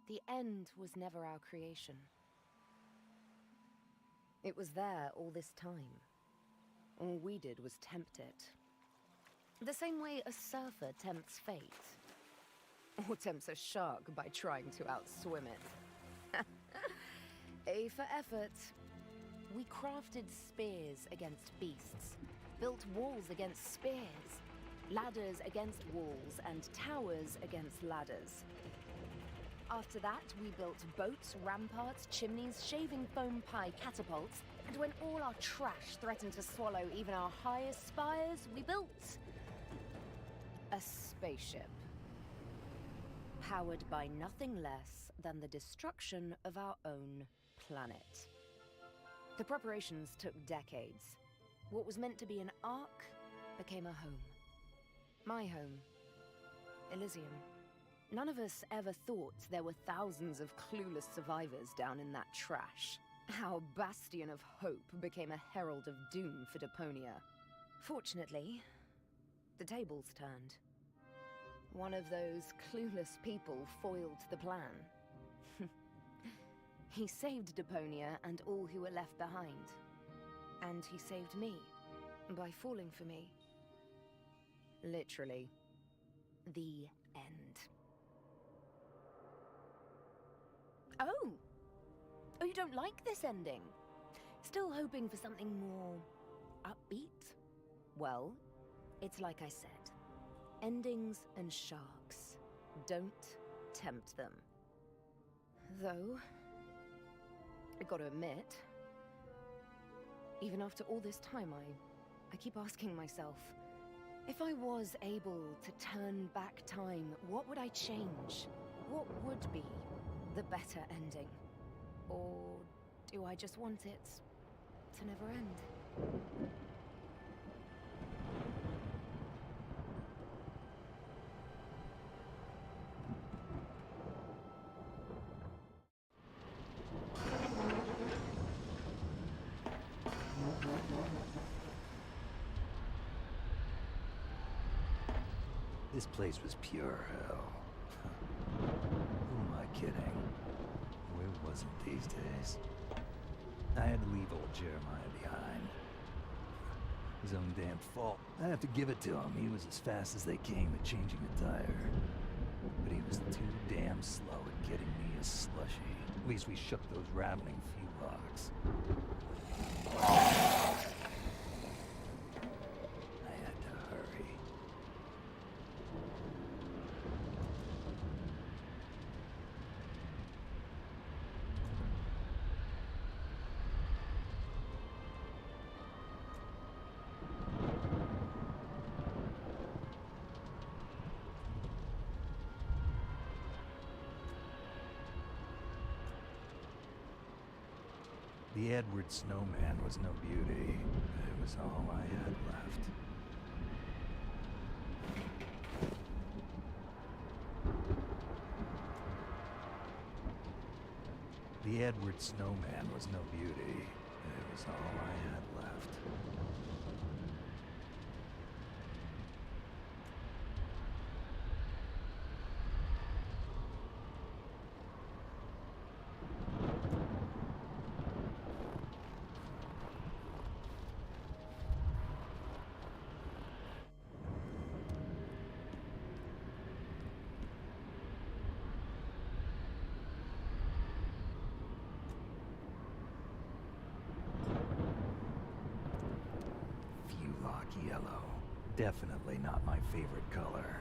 The end was never our creation. It was there all this time. All we did was tempt it. The same way a surfer tempts fate. Or tempts a shark by trying to outswim it. A for effort. We crafted spears against beasts, built walls against spears, ladders against walls, and towers against ladders. After that, we built boats, ramparts, chimneys, shaving foam pie catapults, and when all our trash threatened to swallow even our highest spires, we built a spaceship. Powered by nothing less than the destruction of our own planet. The preparations took decades. What was meant to be an ark became a home. My home. Elysium. None of us ever thought there were thousands of clueless survivors down in that trash. Our bastion of hope became a herald of doom for Deponia. Fortunately, the tables turned. One of those clueless people foiled the plan. He saved Deponia and all who were left behind. And he saved me by falling for me. Literally. The end. Oh! Oh, you don't like this ending? Still hoping for something more upbeat? Well, it's like I said. Endings and sharks. Don't tempt them. Though, I gotta admit, even after all this time, I keep asking myself, if I was able to turn back time, what would I change? What would be the better ending? Or do I just want it to never end? This place was pure hell. Who am I kidding? Where was it these days? I had to leave old Jeremiah behind. His own damn fault. I have to give it to him. He was as fast as they came at changing a tire. But he was too damn slow at getting me a slushie. At least we shook those ravening few blocks. I had to hurry. The Edward Snowman was no beauty. It was all I had left. The Edward Snowman was no beauty. It was all I had left. Yellow. Definitely not my favorite color.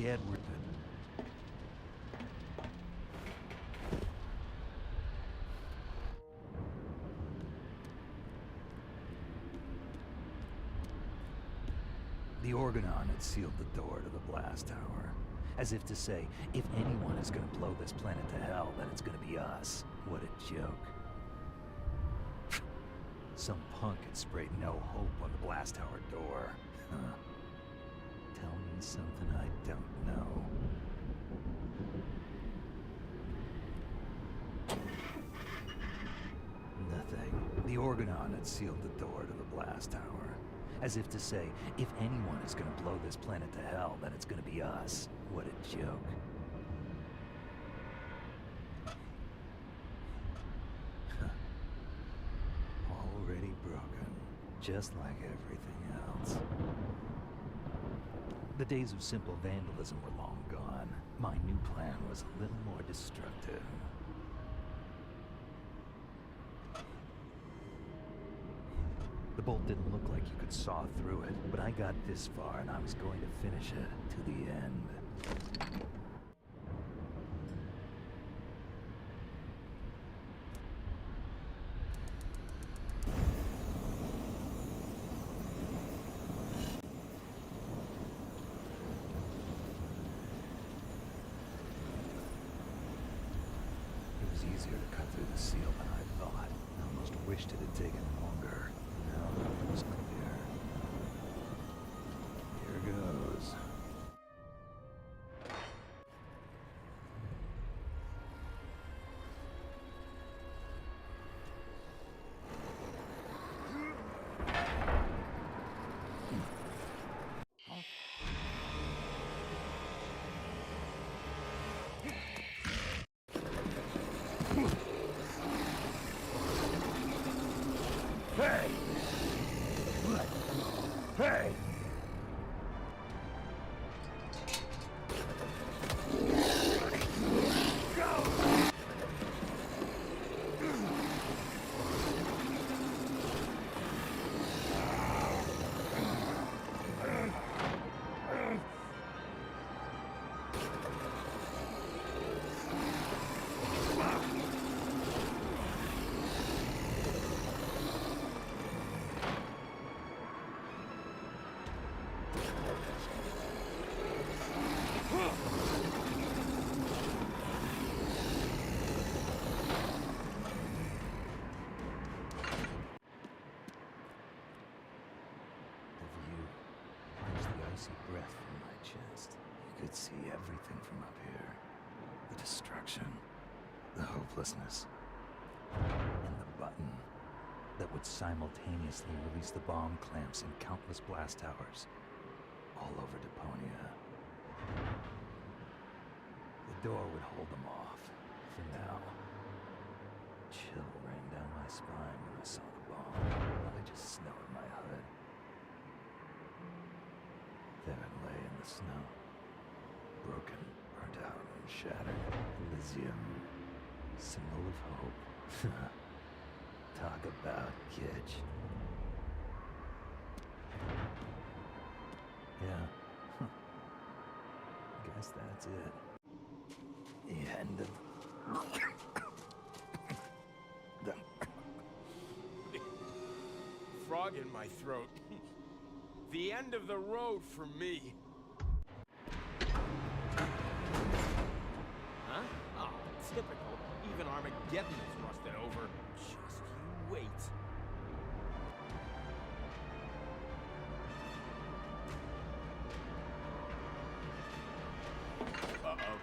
The Edward. The Organon had sealed the door to the blast tower, as if to say, if anyone is going to blow this planet to hell, then it's going to be us. What a joke. Some punk had sprayed no hope on the blast tower door. Huh. Tell me something I don't know. Nothing. The Organon had sealed the door to the blast tower. As if to say, if anyone is going to blow this planet to hell, then it's going to be us. What a joke. Already broken, just like everything else. The days of simple vandalism were long gone. My new plan was a little more destructive. The bolt didn't look like you could saw through it, but I got this far and I was going to finish it to the end. It was easier to cut through the seal than I thought. I almost wished it had taken longer. Now it was clear. Here goes. Hey! Hey! Breath from my chest. You could see everything from up here. The destruction, the hopelessness, and the button that would simultaneously release the bomb clamps in countless blast towers all over Deponia. The door would hold them off for now. Chill ran down my spine when I saw the bomb. I just snow in my hood. There it lay in the snow, broken, burnt out, and shattered. Elysium, symbol of hope. Talk about kitsch. Yeah, guess that's it. The end of... Frog in my throat. The end of the road for me. Huh? Oh, typical. Even Armageddon is rusted over. Just you wait. Uh-oh.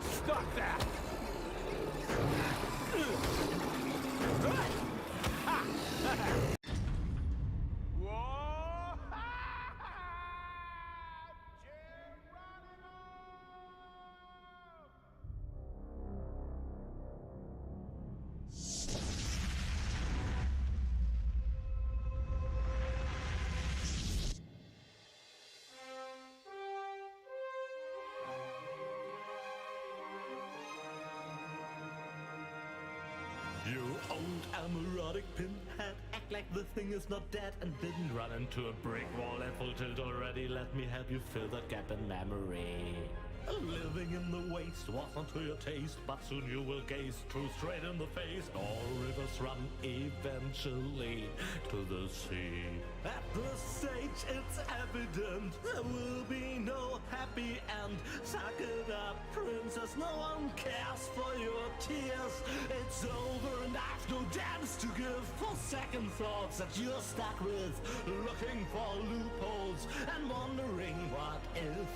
Stop that! Whoa! You old amorotic pinhead, act like the thing is not dead and didn't run into a brick wall at full tilt already. Let me help you fill that gap in memory. Living in the waste wasn't to your taste, but soon you will gaze true straight in the face. All rivers run eventually to the sea. At this stage it's evident there will be no happy end. Suck it up, princess, no one cares for your tears. It's over and I've no damns to give for second thoughts that you're stuck with, looking for loopholes and wondering what if.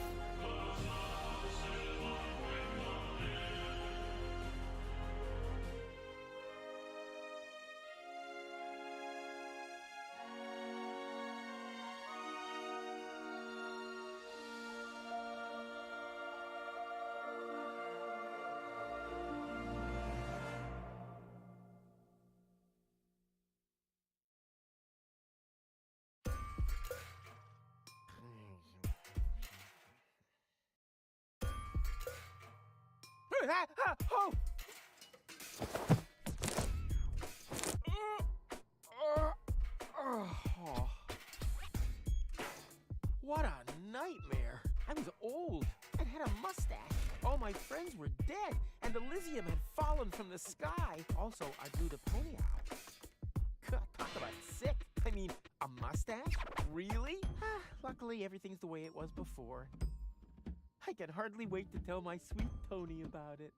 Oh! What a nightmare. I was old and had a mustache. All my friends were dead, and Elysium had fallen from the sky. Also, I blew Deponia out. God, talk about sick. I mean, a mustache? Really? Luckily, everything's the way it was before. I can hardly wait to tell my sweet Tony about it.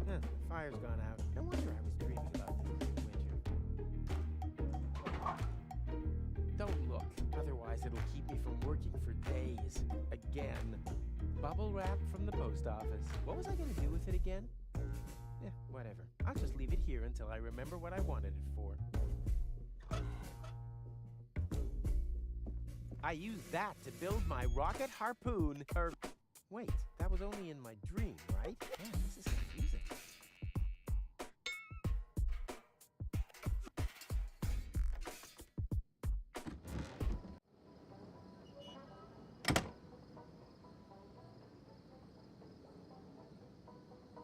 The fire's gone out. No wonder I was dreaming about this winter. Don't look, otherwise it'll keep me from working for days. Again. Bubble wrap from the post office. What was I gonna do with it again? Yeah, whatever. I'll just leave it here until I remember what I wanted it for. I used that to build my rocket harpoon, wait, that was only in my dream, right? Man, this is confusing.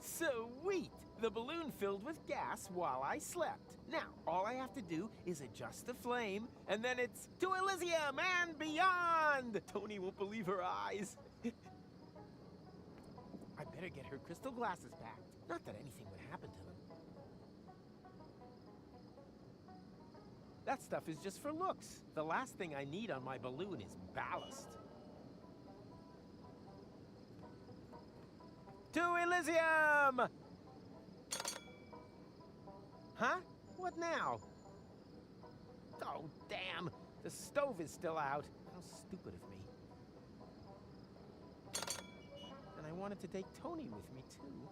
Sweet! The balloon filled with gas while I slept. Now, all I have to do is adjust the flame, and then it's to Elysium and beyond! Tony won't believe her eyes. I better get her crystal glasses back. Not that anything would happen to them. That stuff is just for looks. The last thing I need on my balloon is ballast. To Elysium! Huh? What now? Oh, damn! The stove is still out. How stupid of me. And I wanted to take Tony with me, too.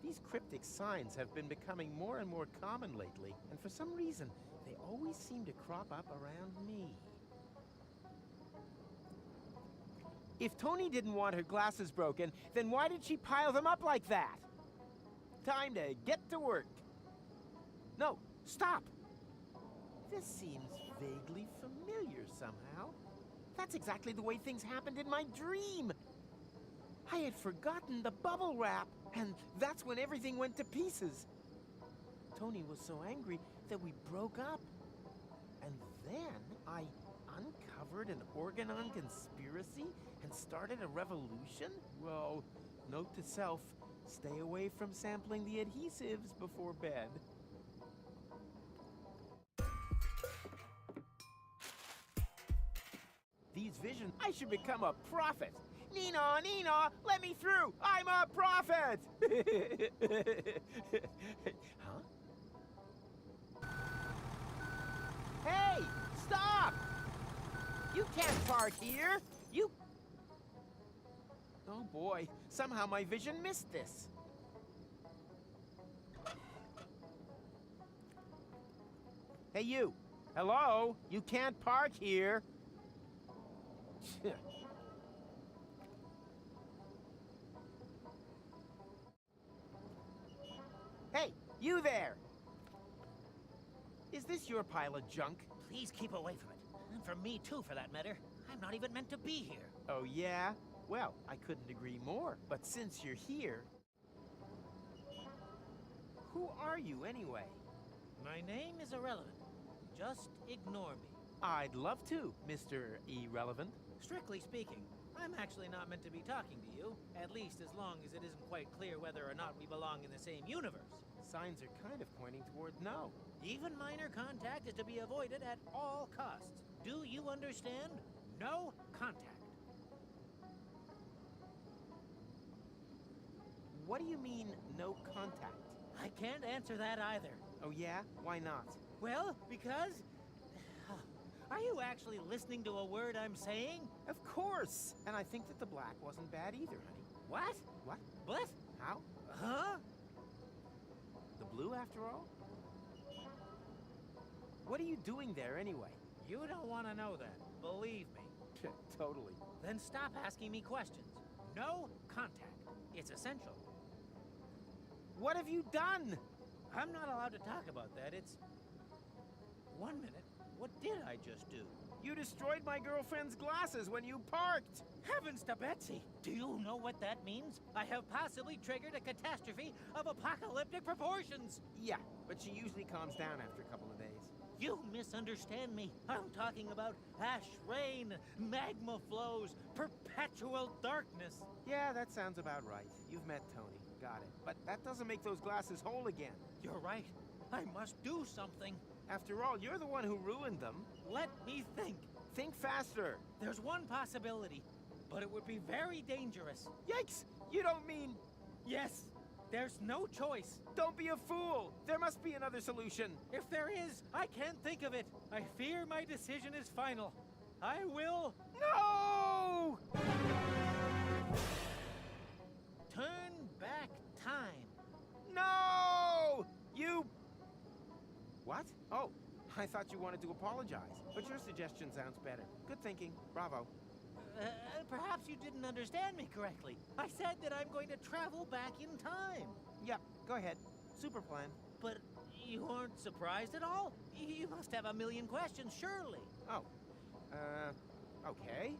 These cryptic signs have been becoming more and more common lately, and for some reason, they always seem to crop up around me. If Tony didn't want her glasses broken, then why did she pile them up like that? Time to get to work. No, stop! This seems vaguely familiar somehow. That's exactly the way things happened in my dream. I had forgotten the bubble wrap, and that's when everything went to pieces. Tony was so angry that we broke up. And then I uncovered an Organon conspiracy and started a revolution? Well, note to self, stay away from sampling the adhesives before bed. These visions, I should become a prophet. Nina, Nina, let me through! I'm a prophet! Huh? Hey, stop! You can't park here! You... Oh boy, somehow my vision missed this. Hey you! Hello? You can't park here! Hey, you there! Is this your pile of junk? Please keep away from it. And from me too, for that matter. I'm not even meant to be here. Oh yeah? Well, I couldn't agree more. But since you're here... Who are you anyway? My name is irrelevant. Just ignore me. I'd love to, Mr. Irrelevant. Strictly speaking, I'm actually not meant to be talking to you. At least as long as it isn't quite clear whether or not we belong in the same universe. Signs are kind of pointing toward no. Even minor contact is to be avoided at all costs. Do you understand? No contact. What do you mean, no contact? I can't answer that either. Oh yeah? Why not? Well, because... Are you actually listening to a word I'm saying? Of course! And I think that the black wasn't bad either, honey. What? What? What? How? Huh? The blue, after all? What are you doing there, anyway? You don't want to know that. Believe me. Totally. Then stop asking me questions. No contact. It's essential. What have you done? I'm not allowed to talk about that. It's... 1 minute. What did I just do? You destroyed my girlfriend's glasses when you parked! Heavens to Betsy! Do you know what that means? I have possibly triggered a catastrophe of apocalyptic proportions! Yeah, but she usually calms down after a couple of days. You misunderstand me. I'm talking about ash rain, magma flows, perpetual darkness. Yeah, that sounds about right. You've met Tony. Got it. But that doesn't make those glasses whole again. You're right. I must do something. After all, you're the one who ruined them. Let me think. Think faster. There's one possibility, but it would be very dangerous. Yikes! You don't mean... Yes, there's no choice. Don't be a fool! There must be another solution. If there is, I can't think of it. I fear my decision is final. I will... No! turn back time. No! You... What? Oh, I thought you wanted to apologize. But your suggestion sounds better. Good thinking. Bravo. Perhaps you didn't understand me correctly. I said that I'm going to travel back in time. Yep, go ahead. Super plan. But you aren't surprised at all? You must have a million questions, surely. Oh. Okay.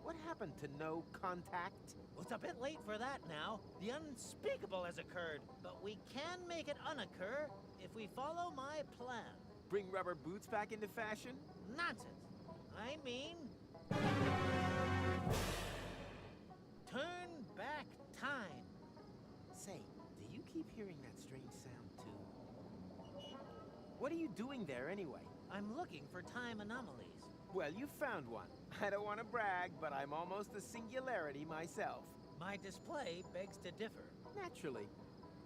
What happened to no contact? Well, it's a bit late for that now. The unspeakable has occurred, but we can make it unoccur if we follow my plan. Bring rubber boots back into fashion? Nonsense. I mean... turn back time. Say, do you keep hearing that strange sound, too? What are you doing there, anyway? I'm looking for time anomalies. Well, you found one. I don't want to brag, but I'm almost a singularity myself. My display begs to differ. Naturally.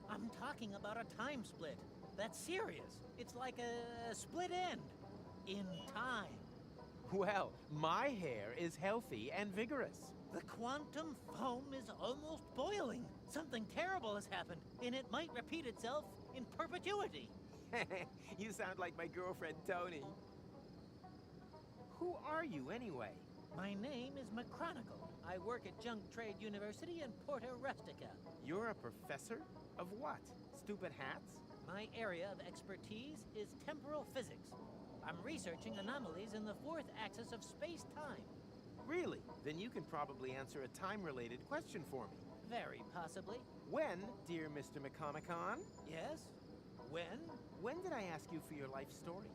I'm talking about a time split. That's serious. It's like a split end. In time. Well, my hair is healthy and vigorous. The quantum foam is almost boiling. Something terrible has happened, and it might repeat itself in perpetuity. You sound like my girlfriend, Tony. Who are you, anyway? My name is McChronicle. I work at Junk Trade University in Porta Rustica. You're a professor? Of what? Stupid hats? My area of expertise is temporal physics. I'm researching anomalies in the fourth axis of space-time. Really? Then you can probably answer a time-related question for me. Very possibly. When, dear Mr. McComicon? Yes? When? When did I ask you for your life story?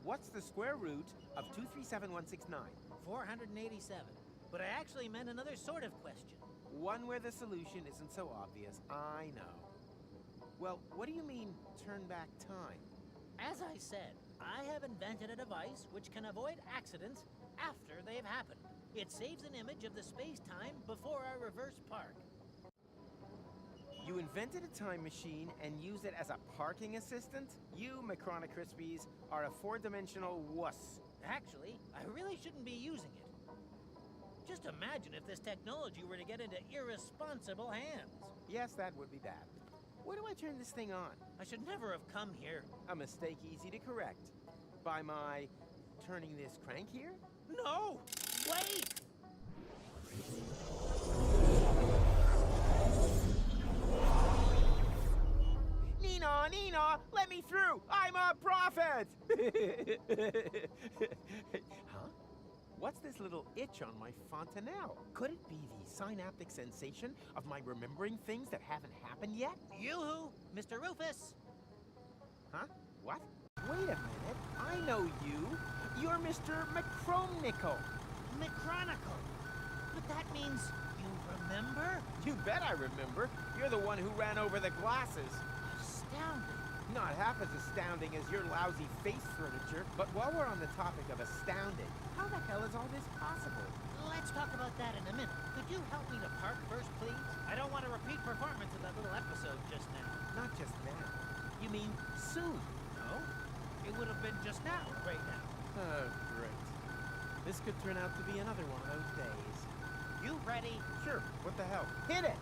What's the square root of 237169? 487. But I actually meant another sort of question. One where the solution isn't so obvious, I know. Well, what do you mean, turn back time? As I said, I have invented a device which can avoid accidents after they've happened. It saves an image of the space-time before I reverse park. You invented a time machine and use it as a parking assistant? You, Macrona Crispies, are a four-dimensional wuss. Actually, I really shouldn't be using it. Just imagine if this technology were to get into irresponsible hands. Yes, that would be bad. Where do I turn this thing on? I should never have come here. A mistake easy to correct. By my turning this crank here? No! Wait! Nina, let me through! I'm a prophet! Huh? What's this little itch on my fontanelle? Could it be the synaptic sensation of my remembering things that haven't happened yet? Yoo-hoo! Mr. Rufus! Huh? What? Wait a minute. I know you. You're Mr. McChromnickel. Macronicle! But that means you remember? You bet I remember. You're the one who ran over the glasses. Astounding. Not half as astounding as your lousy face furniture. But while we're on the topic of astounding, how the hell is all this possible? Let's talk about that in a minute. Could you help me to park first, please? I don't want a repeat performance of that little episode just now. Not just now. You mean soon? No? It would have been just now, right now. Oh, great. This could turn out to be another one of those days. You ready? Sure, what the hell? Hit it!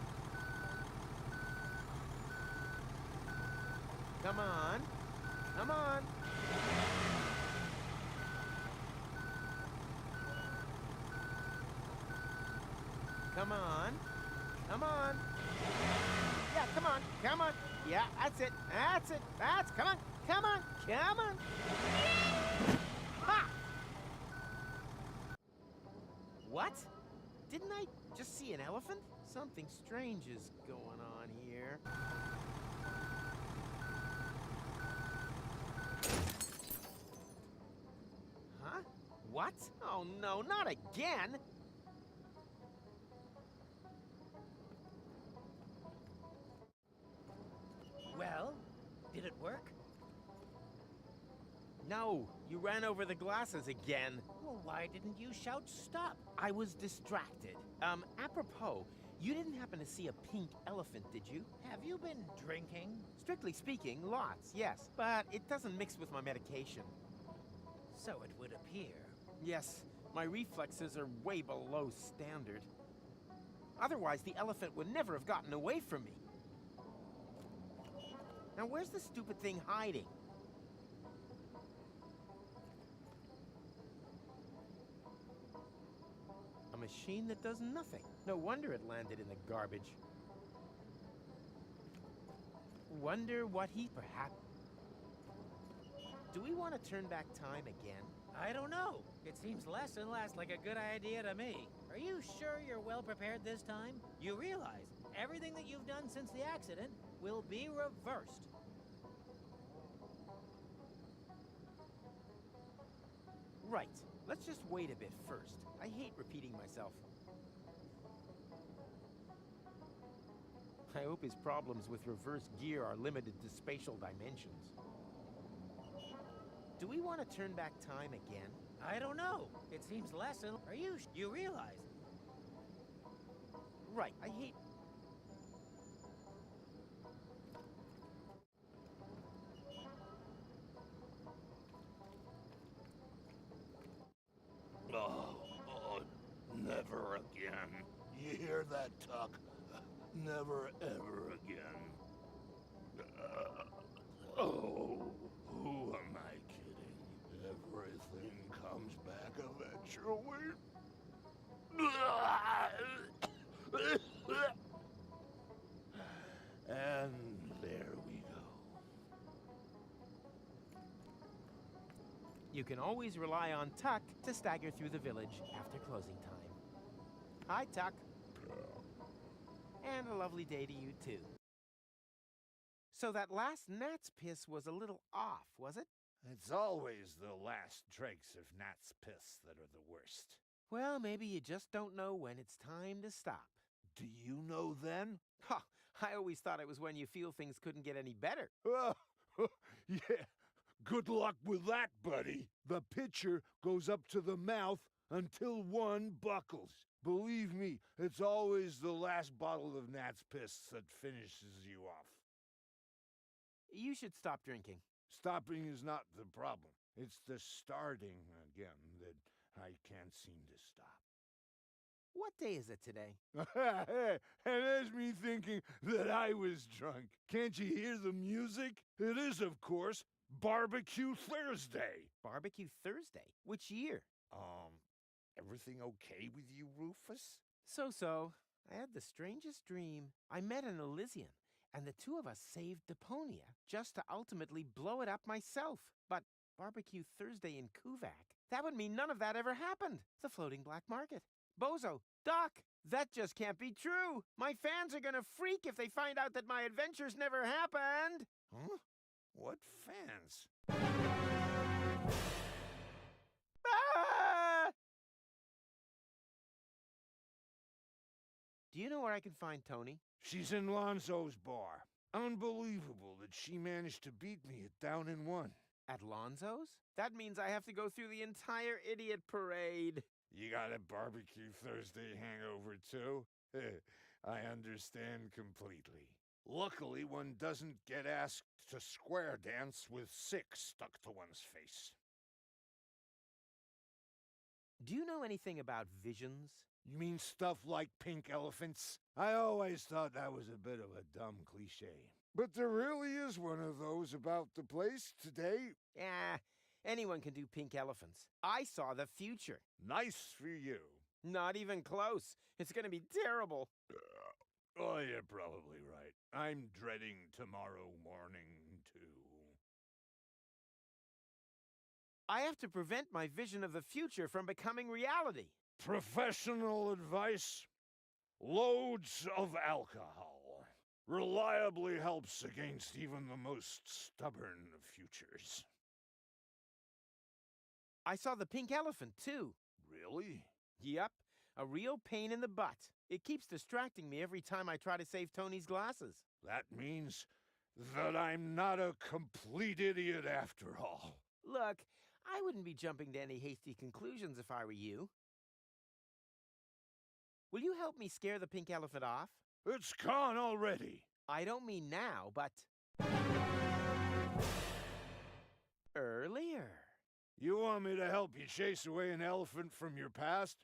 Come on. Come on. Come on. Come on. Yeah, come on. Come on. Yeah, that's it. That's it. Come on. Come on. Come on. Ha! What? Didn't I just see an elephant? Something strange is going on here. Huh? What? Oh no, not again! Well, did it work? No, you ran over the glasses again. Well, why didn't you shout stop? I was distracted. Apropos, you didn't happen to see a pink elephant, did you? Have you been drinking? Strictly speaking, lots, yes. But it doesn't mix with my medication. So it would appear. Yes, my reflexes are way below standard. Otherwise, the elephant would never have gotten away from me. Now, where's the stupid thing hiding? A machine that does nothing. No wonder it landed in the garbage. Wonder what he perhaps... Do we want to turn back time again? I don't know. It seems less and less like a good idea to me. Are you sure you're well prepared this time? You realize everything that you've done since the accident will be reversed. Right. Let's just wait a bit first. I hate repeating myself. I hope his problems with reverse gear are limited to spatial dimensions. Do we want to turn back time again? I don't know. It seems less and... Are you... You realize... Right. I hate... Oh, never again. You hear that, Tuck? Never, ever again. Oh, who am I kidding? Everything comes back eventually. And there we go. You can always rely on Tuck to stagger through the village after closing time. Hi, Tuck. And a lovely day to you, too. So that last gnat's piss was a little off, was it? It's always the last dregs of gnat's piss that are the worst. Well, maybe you just don't know when it's time to stop. Do you know then? Ha! I always thought it was when you feel things couldn't get any better. Yeah, good luck with that, buddy. The pitcher goes up to the mouth until one buckles. Believe me, it's always the last bottle of Nat's Piss that finishes you off. You should stop drinking. Stopping is not the problem. It's the starting again that I can't seem to stop. What day is it today? And there's me thinking that I was drunk. Can't you hear the music? It is, of course, Barbecue Thursday. Barbecue Thursday? Which year? Everything okay with you, Rufus? So. I had the strangest dream. I met an Elysian, and the two of us saved Deponia just to ultimately blow it up myself. But Barbecue Thursday in Kuvak, that would mean none of that ever happened. The floating black market. Bozo, Doc, that just can't be true. My fans are gonna freak if they find out that my adventures never happened. Huh? What fans? Ah! Do you know where I can find Tony? She's in Lonzo's bar. Unbelievable that she managed to beat me at Down in One. At Lonzo's? That means I have to go through the entire idiot parade. You got a Barbecue Thursday hangover, too? I understand completely. Luckily, one doesn't get asked to square dance with 6 stuck to one's face. Do you know anything about visions? You mean stuff like pink elephants? I always thought that was a bit of a dumb cliche. But there really is one of those about the place today. Anyone can do pink elephants. I saw the future. Nice for you. Not even close. It's gonna be terrible. Oh, you're probably right. I'm dreading tomorrow morning, too. I have to prevent my vision of the future from becoming reality. Professional advice? Loads of alcohol. Reliably helps against even the most stubborn of futures. I saw the pink elephant, too. Really? Yep, a real pain in the butt. It keeps distracting me every time I try to save Tony's glasses. That means that I'm not a complete idiot after all. Look, I wouldn't be jumping to any hasty conclusions if I were you. Will you help me scare the pink elephant off? It's gone already. I don't mean now, but earlier. You want me to help you chase away an elephant from your past?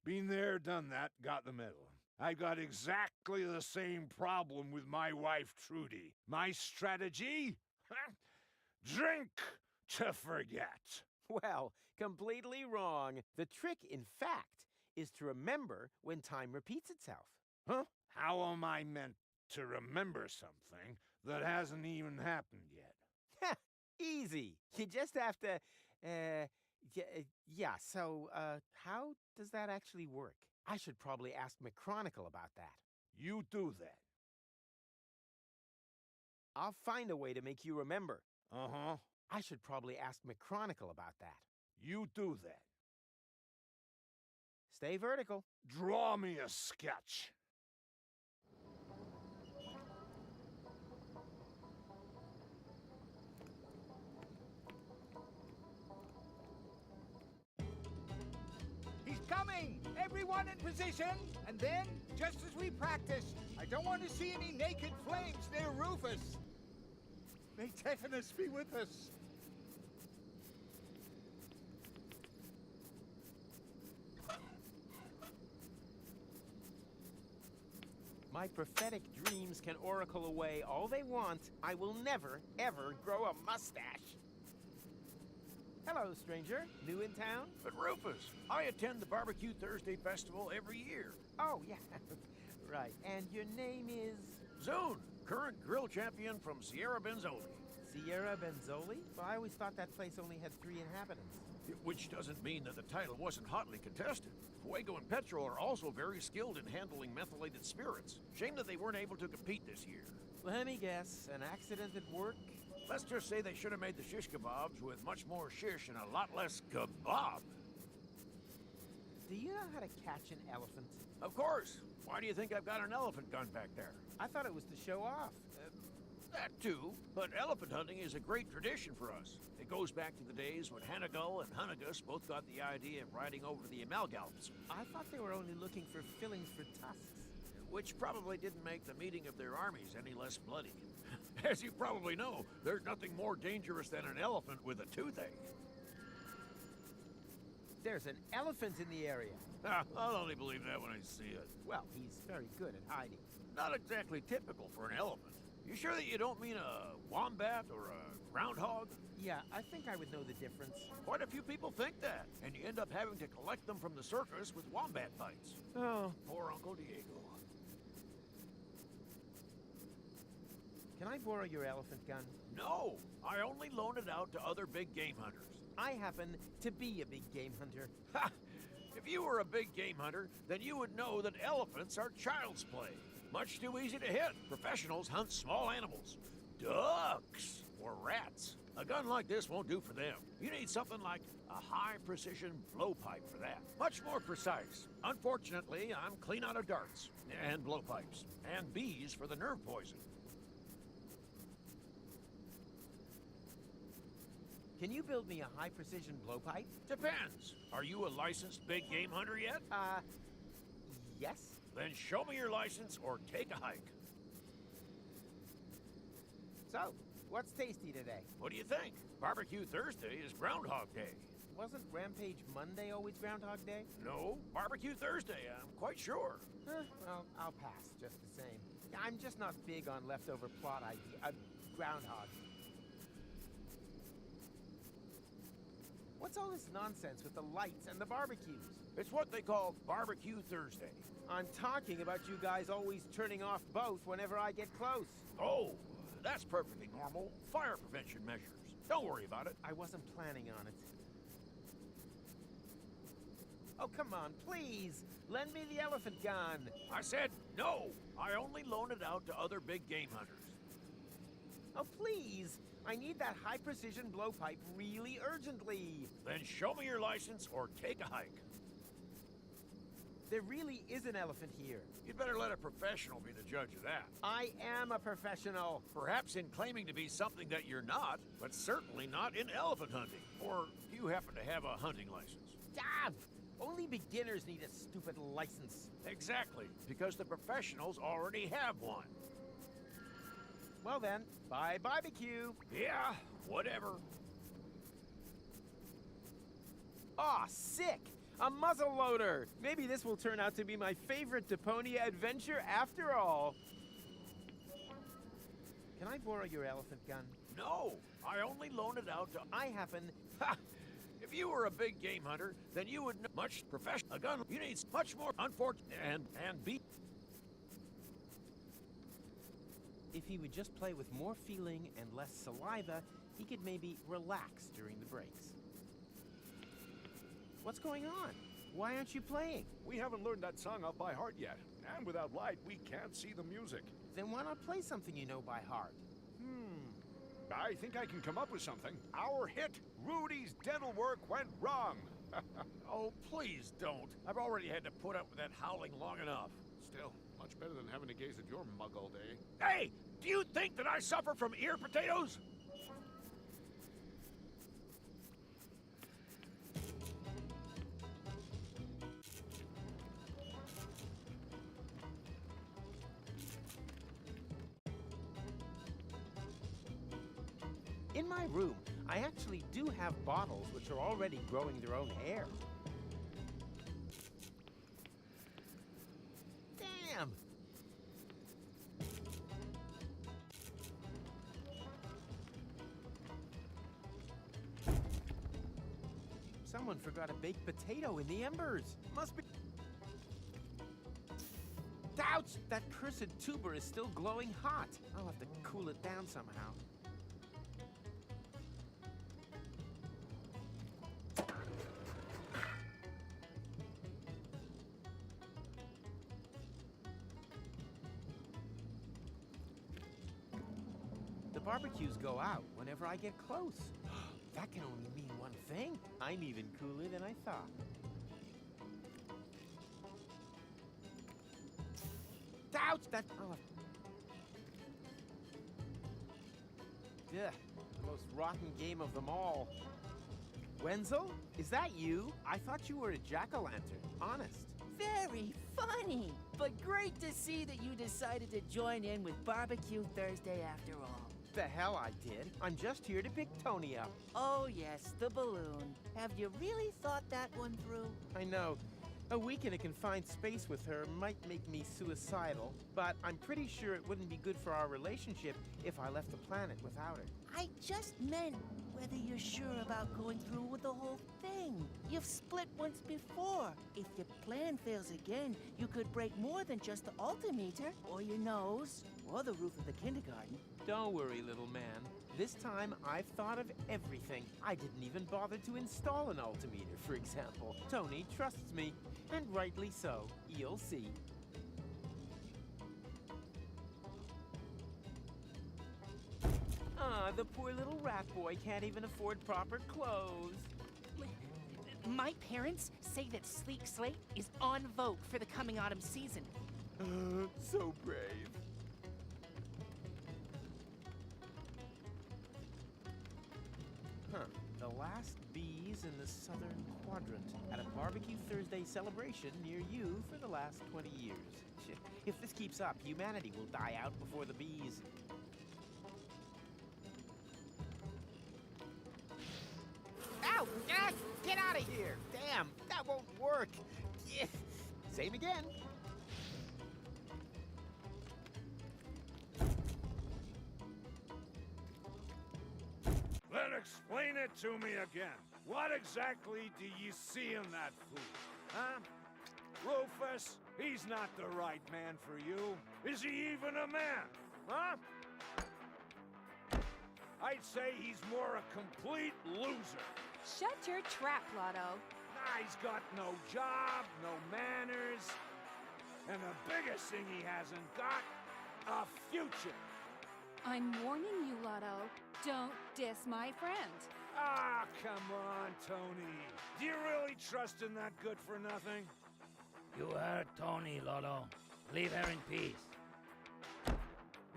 Been there, done that, got the medal. I got exactly the same problem with my wife, Trudy. My strategy? Drink to forget. Well, completely wrong. The trick, in fact, is to remember when time repeats itself. Huh? How am I meant to remember something that hasn't even happened yet? Easy. You just have to, so, how does that actually work? I should probably ask McChronicle about that. You do that. I'll find a way to make you remember. Uh-huh. I should probably ask McChronicle about that. You do that. Stay vertical. Draw me a sketch. He's coming! Everyone in position! And then, just as we practiced, I don't want to see any naked flames near Rufus. May tetanus be with us. My prophetic dreams can oracle away all they want. I will never, ever grow a mustache. Hello, stranger. New in town? But Rufus, I attend the Barbecue Thursday Festival every year. Oh, yeah. Right. And your name is? Zune, current grill champion from Sierra Benzoli. Sierra Benzoli? Well, I always thought that place only had 3 inhabitants. Which doesn't mean that the title wasn't hotly contested. Fuego and Petrol are also very skilled in handling methylated spirits. Shame that they weren't able to compete this year. Let me guess, an accident at work? Let's just say they should have made the shish kebabs with much more shish and a lot less kebab. Do you know how to catch an elephant? Of course. Why do you think I've got an elephant gun back there? I thought it was to show off. That too, but elephant hunting is a great tradition for us. It goes back to the days when Hanagal and Hunagus both got the idea of riding over the Amalgalps, I thought they were only looking for fillings for tusks. which probably didn't make the meeting of their armies any less bloody. As you probably know, there's nothing more dangerous than an elephant with a toothache. There's an elephant in the area. I'll only believe that when I see it. Well, he's very good at hiding. Not exactly typical for an elephant. You sure that you don't mean a wombat or a groundhog? Yeah, I think I would know the difference. Quite a few people think that, and you end up having to collect them from the circus with wombat bites. Oh. Poor Uncle Diego. Can I borrow your elephant gun? No, I only loan it out to other big game hunters. I happen to be a big game hunter. Ha! If you were a big game hunter, then you would know that elephants are child's play. Much too easy to hit. Professionals hunt small animals. Ducks or rats. A gun like this won't do for them. You need something like a high-precision blowpipe for that. Much more precise. Unfortunately, I'm clean out of darts and blowpipes and bees for the nerve poison. Can you build me a high-precision blowpipe? Depends. Are you a licensed big game hunter yet? Yes? Then show me your license or take a hike. So, what's tasty today? What do you think? Barbecue Thursday is Groundhog Day. Wasn't Rampage Monday always Groundhog Day? No, Barbecue Thursday, I'm quite sure. Well, I'll pass, just the same. I'm just not big on leftover plot idea. Groundhog. What's all this nonsense with the lights and the barbecues? It's what they call Barbecue Thursday. I'm talking about you guys always turning off both whenever I get close. Oh, that's perfectly normal. Fire prevention measures. Don't worry about it. I wasn't planning on it. Oh, come on, please. Lend me the elephant gun. I said no. I only loan it out to other big game hunters. Oh, please. I need that high-precision blowpipe really urgently. Then show me your license or take a hike. There really is an elephant here. You'd better let a professional be the judge of that. I am a professional. Perhaps in claiming to be something that you're not, but certainly not in elephant hunting. Or do you happen to have a hunting license? Ah! Only beginners need a stupid license. Exactly, because the professionals already have one. Well then, bye barbecue. Yeah, whatever. Aw, sick! A muzzle loader! Maybe this will turn out to be my favorite Deponia adventure after all. Can I borrow your elephant gun? No, I only loan it out to... I happen... Ha! If you were a big game hunter, then you would know much professional. A gun, you need much more unfortunate and be... If he would just play with more feeling and less saliva, he could maybe relax during the breaks. What's going on? Why aren't you playing? We haven't learned that song off by heart yet. And without light, we can't see the music. Then why not play something you know by heart? I think I can come up with something. Our hit, Rudy's Dental Work Went Wrong. Oh, please don't. I've already had to put up with that howling long enough. Still, much better than having to gaze at your mug all day. Hey, do you think that I suffer from ear potatoes? In my room, I actually do have bottles which are already growing their own hair. Damn! Someone forgot a baked potato in the embers. Must be... Ouch! That cursed tuber is still glowing hot. I'll have to cool it down somehow. The barbecues go out whenever I get close. That can only mean one thing. I'm even cooler than I thought. Ouch! That. Oh. Yeah, the most rotten game of them all. Wenzel? Is that you? I thought you were a jack-o'-lantern. Honest. Very funny, but great to see that you decided to join in with Barbecue Thursday after all. The hell I did. I'm just here to pick Tony up. Oh yes, the balloon. Have you really thought that one through? I know. A week in a confined space with her might make me suicidal, but I'm pretty sure it wouldn't be good for our relationship if I left the planet without her. I just meant whether you're sure about going through with the whole thing. You've split once before. If your plan fails again, you could break more than just the altimeter, or your nose, or the roof of the kindergarten. Don't worry, little man. This time, I've thought of everything. I didn't even bother to install an altimeter, for example. Tony trusts me, and rightly so. You'll see. Ah, the poor little rat boy can't even afford proper clothes. My parents say that Sleek Slate is en vogue for the coming autumn season. So brave. Huh. The last bees in the southern quadrant at a Barbecue Thursday celebration near you for the last 20 years. Shit. If this keeps up, humanity will die out before the bees. Ow! Ah, get out of here! Damn, that won't work. Yeah. Same again. Then explain it to me again. What exactly do you see in that food? Huh? Rufus, he's not the right man for you. Is he even a man? Huh? I'd say he's more a complete loser. Shut your trap, Lotto. He's got no job, no manners, and the biggest thing he hasn't got, a future. I'm warning you, Lotto. Don't diss my friend. Ah, come on, Tony. Do you really trust in that good-for-nothing? You heard Tony, Lotto. Leave her in peace.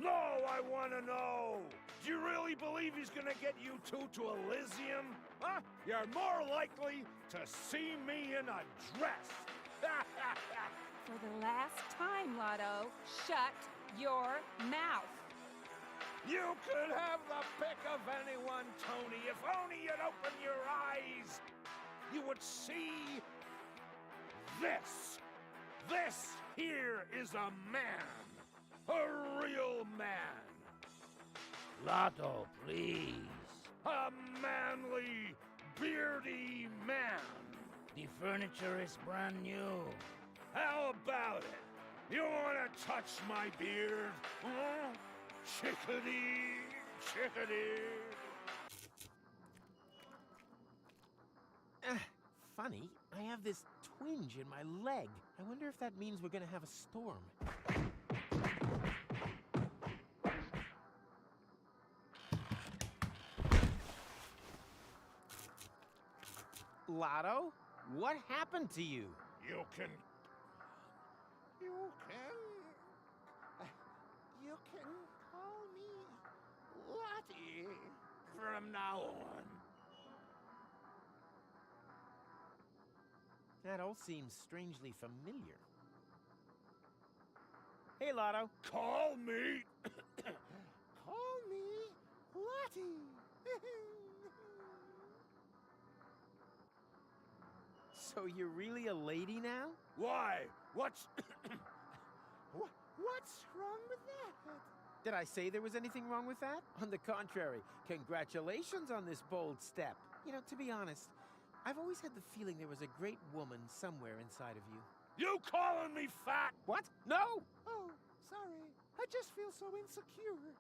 No, I want to know. Do you really believe he's gonna get you two to Elysium? Huh? You're more likely to see me in a dress. For the last time, Lotto, shut your mouth. You could have the pick of anyone, Tony. If only you'd open your eyes, you would see this. This here is a man. A real man. Lotto, please. A manly, beardy man. The furniture is brand new. How about it? You want to touch my beard? Huh? Chickadee, chickadee. Funny, I have this twinge in my leg. I wonder if that means we're gonna have a storm. Lotto, what happened to you? You can call me Lottie from now on. That all seems strangely familiar. Hey, Lotto. Call me Lottie. So you're really a lady now? Why? What's wrong with that? Did I say there was anything wrong with that? On the contrary, congratulations on this bold step. You know, to be honest, I've always had the feeling there was a great woman somewhere inside of you. You calling me fat? What? No! Oh, sorry. I just feel so insecure.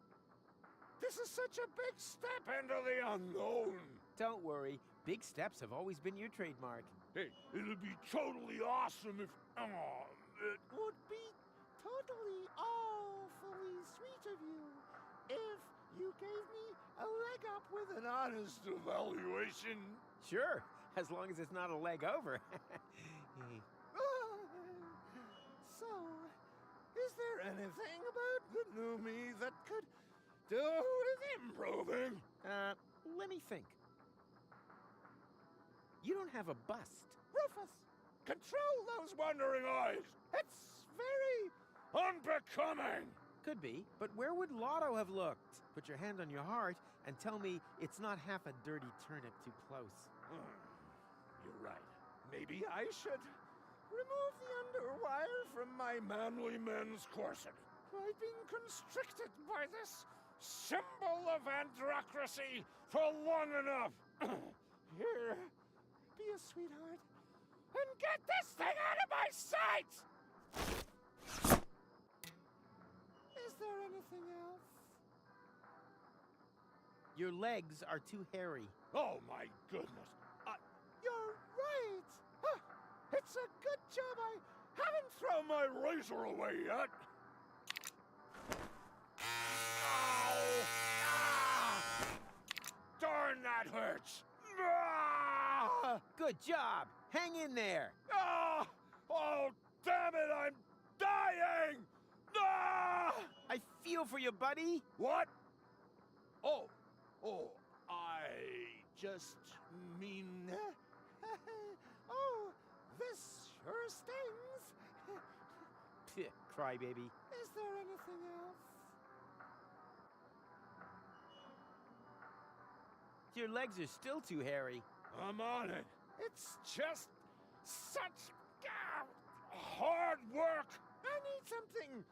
This is such a big step into the unknown. Don't worry. Big steps have always been your trademark. Hey, it'll be totally awesome if... Oh, it would be totally awfully sweet of you if you gave me a leg up with an honest evaluation. Sure, as long as it's not a leg over. So, Is there anything about the new me that could do with improving? Let me think. You don't have a bust. Rufus, control those wandering eyes. It's very unbecoming. Could be, but where would Lotto have looked? Put your hand on your heart and tell me it's not half a dirty turnip too close. You're right. Maybe I should remove the underwire from my manly men's corset. I've been constricted by this symbol of androcracy for long enough. Here, be a sweetheart and get this thing out of my sight! Is there anything else? Your legs are too hairy. Oh my goodness. You're right. Huh, it's a good job I haven't thrown my razor away yet. Ow! Ah! Darn, that hurts. Ah! Good job. Hang in there. Ah! Oh, damn it, I'm dying! Ah! I feel for you, buddy. What? Oh, I just mean... oh, this sure stings. Crybaby. Is there anything else? Your legs are still too hairy. I'm on it. It's just such hard work. I need something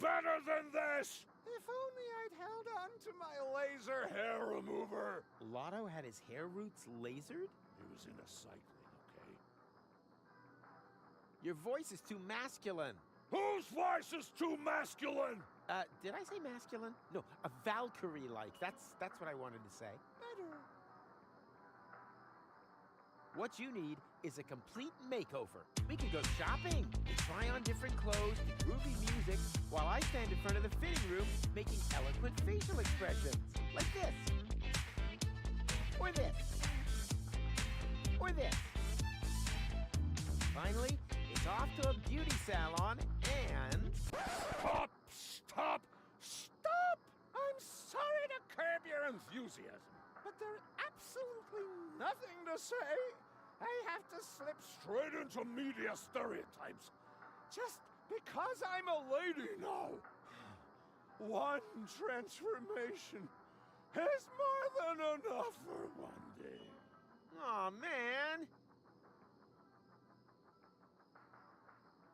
better than this. If only I'd held on to my laser hair remover. Lotto had his hair roots lasered? He was in a cycling, okay? Your voice is too masculine. Whose voice is too masculine? Did I say masculine? No, a Valkyrie-like. That's what I wanted to say. Better. What you need is a complete makeover. We could go shopping and try on different clothes to groovy music while I stand in front of the fitting room making eloquent facial expressions. Like this. Or this. Or this. Finally, it's off to a beauty salon and... Stop! Stop! I'm sorry to curb your enthusiasm, but there's absolutely nothing to say. I have to slip straight into media stereotypes just because I'm a lady now. One transformation is more than enough for one day. Aw, man.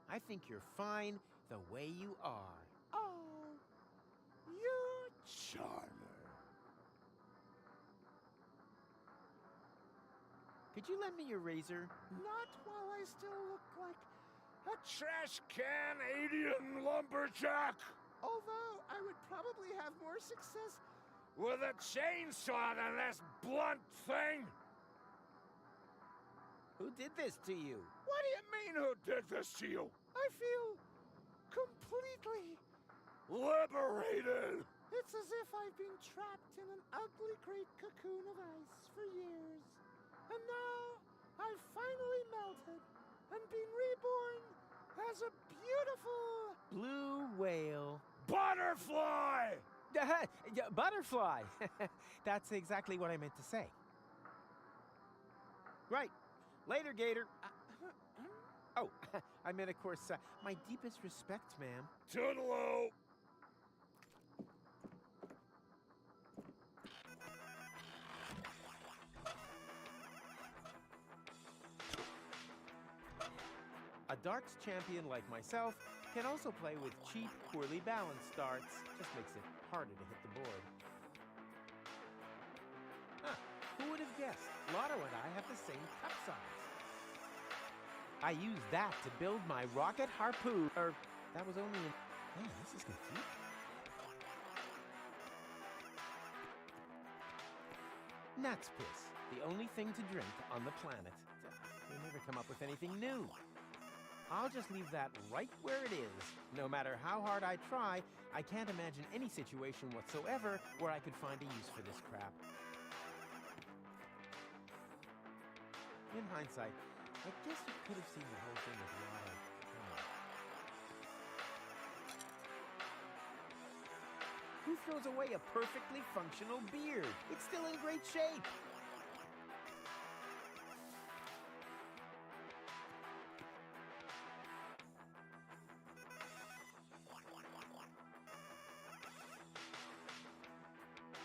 I think you're fine the way you are. Oh, you charmer. Could you lend me your razor? Not while I still look like a trash can alien lumberjack. Although I would probably have more success with a chainsaw than this blunt thing. Who did this to you? What do you mean, who did this to you? I feel completely liberated. It's as if I've been trapped in an ugly great cocoon of ice for years. And now I've finally melted and been reborn as a beautiful... Blue whale. Butterfly! Butterfly! That's exactly what I meant to say. Right. Later, Gator. Oh, I meant, of course, my deepest respect, ma'am. Toodaloo! A darts champion like myself can also play with cheap, poorly balanced darts. Just makes it harder to hit the board. Huh, who would have guessed? Lotto and I have the same cup size. I used that to build my rocket harpoon. That was only in... Man, this is confusing. Gnat's piss, the only thing to drink on the planet. They never come up with anything new. I'll just leave that right where it is. No matter how hard I try, I can't imagine any situation whatsoever where I could find a use for this crap. In hindsight, I guess you could have seen the whole thing with Lotto. Who throws away a perfectly functional beard? It's still in great shape.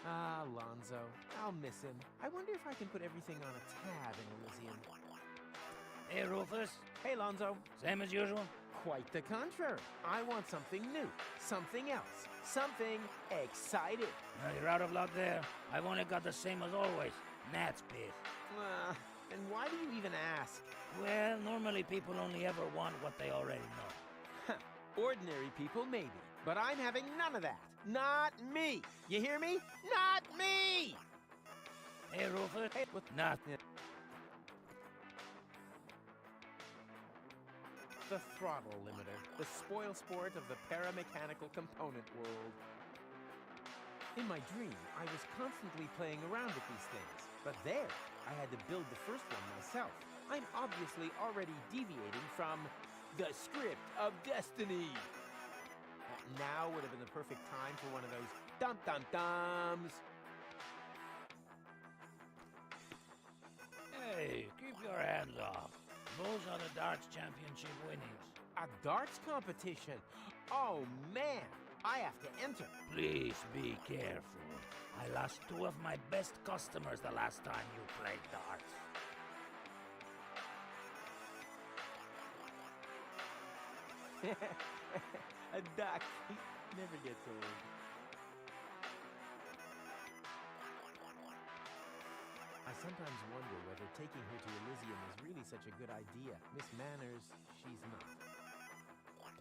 Ah, Lonzo. I'll miss him. I wonder if I can put everything on a tab in Elysium. Hey, Rufus. Hey, Lonzo. Same as usual? Quite the contrary. I want something new, something else, something exciting. You're out of luck there. I've only got the same as always. Gnat's pith. And why do you even ask? Well, normally people only ever want what they already know. Ordinary people, maybe. But I'm having none of that. Not me. You hear me? Not me! Hey, Rufus. Hey, what? Nothing. The throttle limiter. The spoil sport of the paramechanical component world. In my dream, I was constantly playing around with these things. But there, I had to build the first one myself. I'm obviously already deviating from the script of destiny. Now would have been the perfect time for one of those dum-dum-dums. Hey, keep your hands off. Those are the darts championship winnings. A darts competition? Oh, man. I have to enter. Please be careful. I lost 2 of my best customers the last time you played darts. A duck never gets old. I sometimes wonder whether taking her to Elysium is really such a good idea. Miss Manners, she's not.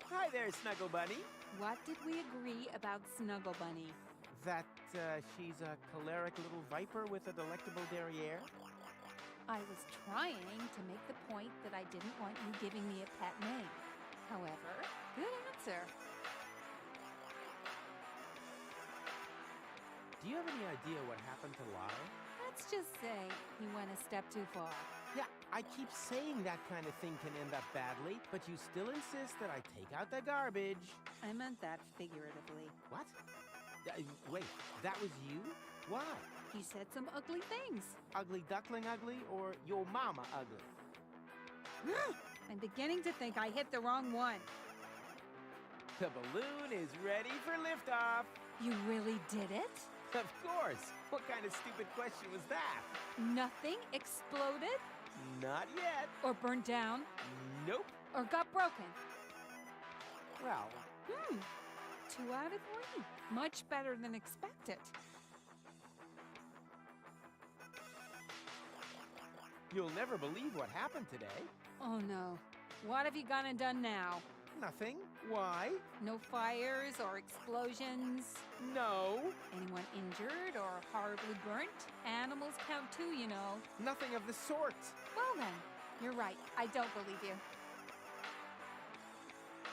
Hi there, Snuggle Bunny. What did we agree about Snuggle Bunny? That she's a choleric little viper with a delectable derriere? I was trying to make the point that I didn't want you giving me a pet name. However, good answer. Do you have any idea what happened to Lotto? Let's just say he went a step too far. Yeah, I keep saying that kind of thing can end up badly, but you still insist that I take out the garbage. I meant that figuratively. What? Wait, that was you? Why? He said some ugly things. Ugly duckling ugly or your mama ugly? I'm beginning to think I hit the wrong one. The balloon is ready for liftoff. You really did it? Of course. What kind of stupid question was that? Nothing exploded? Not yet. Or burned down? Nope. Or got broken? Well... 2 out of 3. Much better than expected. You'll never believe what happened today. Oh no. What have you gone and done now? Nothing. Why? No fires or explosions? No. Anyone injured or horribly burnt? Animals count too, you know. Nothing of the sort. Well then, you're right. I don't believe you.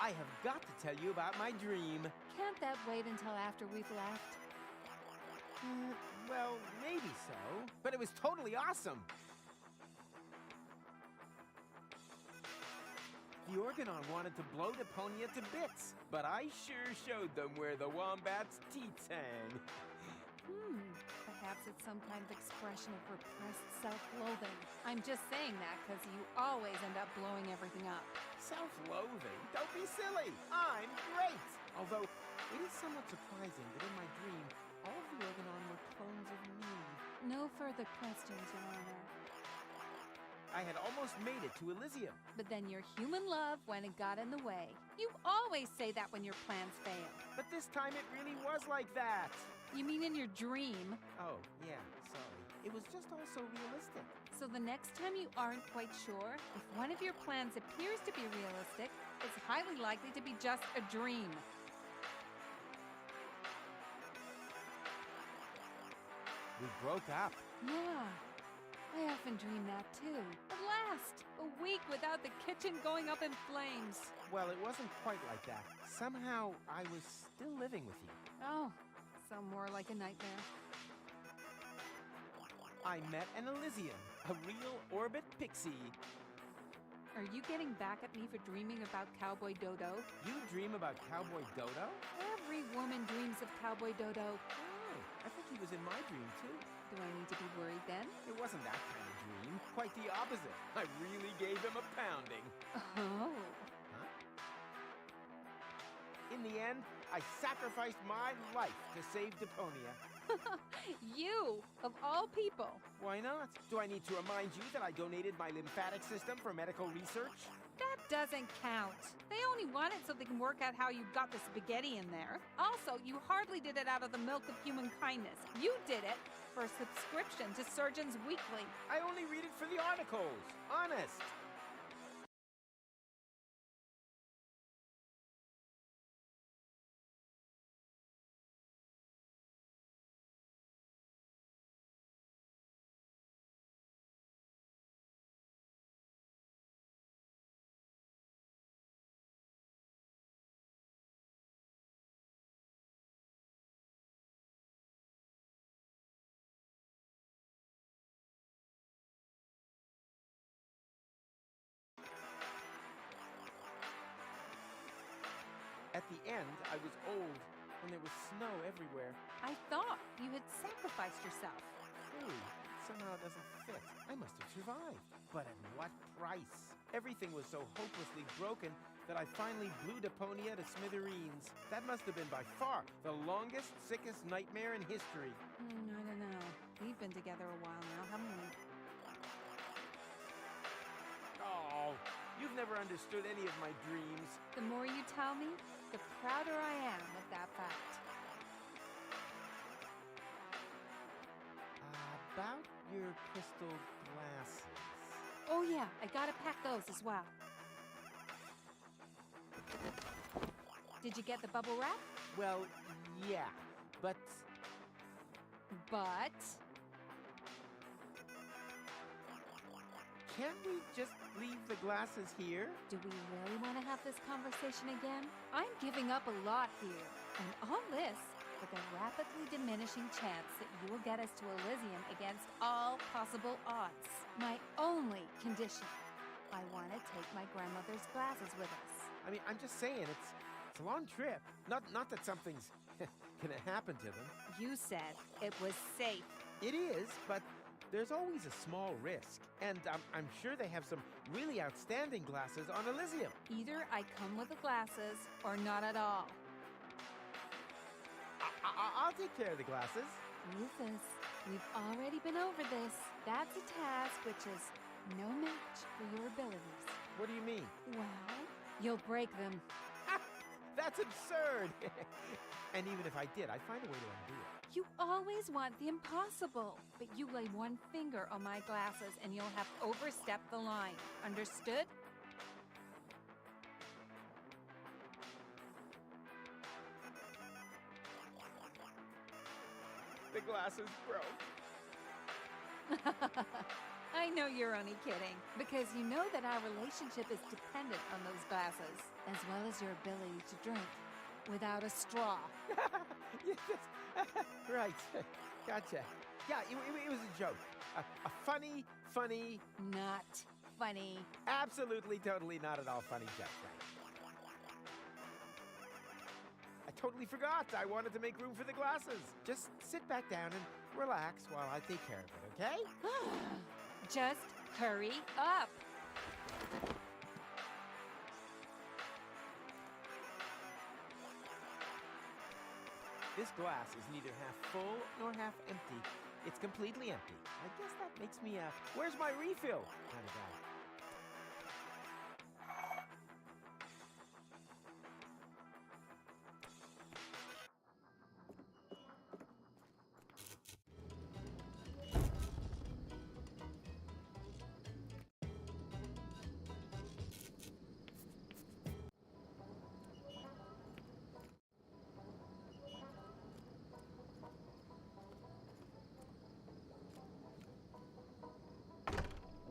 I have got to tell you about my dream. Can't that wait until after we've left? Well, maybe so. But it was totally awesome. The Organon wanted to blow Deponia to bits, but I sure showed them where the wombat's teeth hang. Perhaps it's some kind of expression of repressed self-loathing. I'm just saying that because you always end up blowing everything up. Self-loathing? Don't be silly. I'm great. Although, it is somewhat surprising that in my dream, all of the Organon were clones of me. No further questions, Your Honor. I had almost made it to Elysium. But then your human love went and got in the way. You always say that when your plans fail. But this time it really was like that. You mean in your dream? Oh, yeah, sorry. It was just also realistic. So the next time you aren't quite sure, if one of your plans appears to be realistic, it's highly likely to be just a dream. We broke up. Yeah. I often dream that too. At last! A week without the kitchen going up in flames. Well, it wasn't quite like that. Somehow, I was still living with you. Oh, so more like a nightmare. I met an Elysium, a real orbit pixie. Are you getting back at me for dreaming about Cowboy Dodo? You dream about Cowboy Dodo? Every Every woman dreams of Cowboy Dodo. Oh, I think he was in my dream, too. Do I need to be worried then? It wasn't that kind of dream. Quite the opposite. I really gave him a pounding. Oh. Huh? In the end, I sacrificed my life to save Deponia. You, of all people. Why not? Do I need to remind you that I donated my lymphatic system for medical research? That doesn't count. They only want it so they can work out how you got the spaghetti in there. Also, you hardly did it out of the milk of human kindness. You did it for a subscription to Surgeons Weekly. I only read it for the articles. Honest. At the end, I was old, and there was snow everywhere. I thought you had sacrificed yourself. True. Somehow it doesn't fit. I must have survived. But at what price? Everything was so hopelessly broken that I finally blew Deponia to smithereens. That must have been by far the longest, sickest nightmare in history. I don't know. We've been together a while now, haven't we? Oh, you've never understood any of my dreams. The more you tell me, the prouder I am of that fact. About your crystal glasses. Oh yeah, I gotta pack those as well. Did you get the bubble wrap? Well, yeah, but... But... Can't we just leave the glasses here? Do we really want to have this conversation again? I'm giving up a lot here. And all this with a rapidly diminishing chance that you will get us to Elysium against all possible odds. My only condition. I want to take my grandmother's glasses with us. I mean, I'm just saying, it's a long trip. Not that something's gonna happen to them. You said it was safe. It is, but there's always a small risk. And I'm sure they have some really outstanding glasses on Elysium. Either I come with the glasses or not at all. I'll take care of the glasses. Rufus, we've already been over this. That's a task which is no match for your abilities. What do you mean? Well, you'll break them. That's absurd! And even if I did, I'd find a way to undo it. You always want the impossible, but you lay one finger on my glasses and you'll have overstepped the line. Understood? The glasses broke. I know you're only kidding, because you know that our relationship is dependent on those glasses, as well as your ability to drink without a straw. Yes, right. Gotcha. Yeah, it was a joke. A funny... Not funny. Absolutely, totally not at all funny joke, right? I totally forgot. I wanted to make room for the glasses. Just sit back down and relax while I take care of it, okay? Just hurry up. This glass is neither half full nor half empty. It's completely empty. I guess that makes me a where's my refill kind of guy.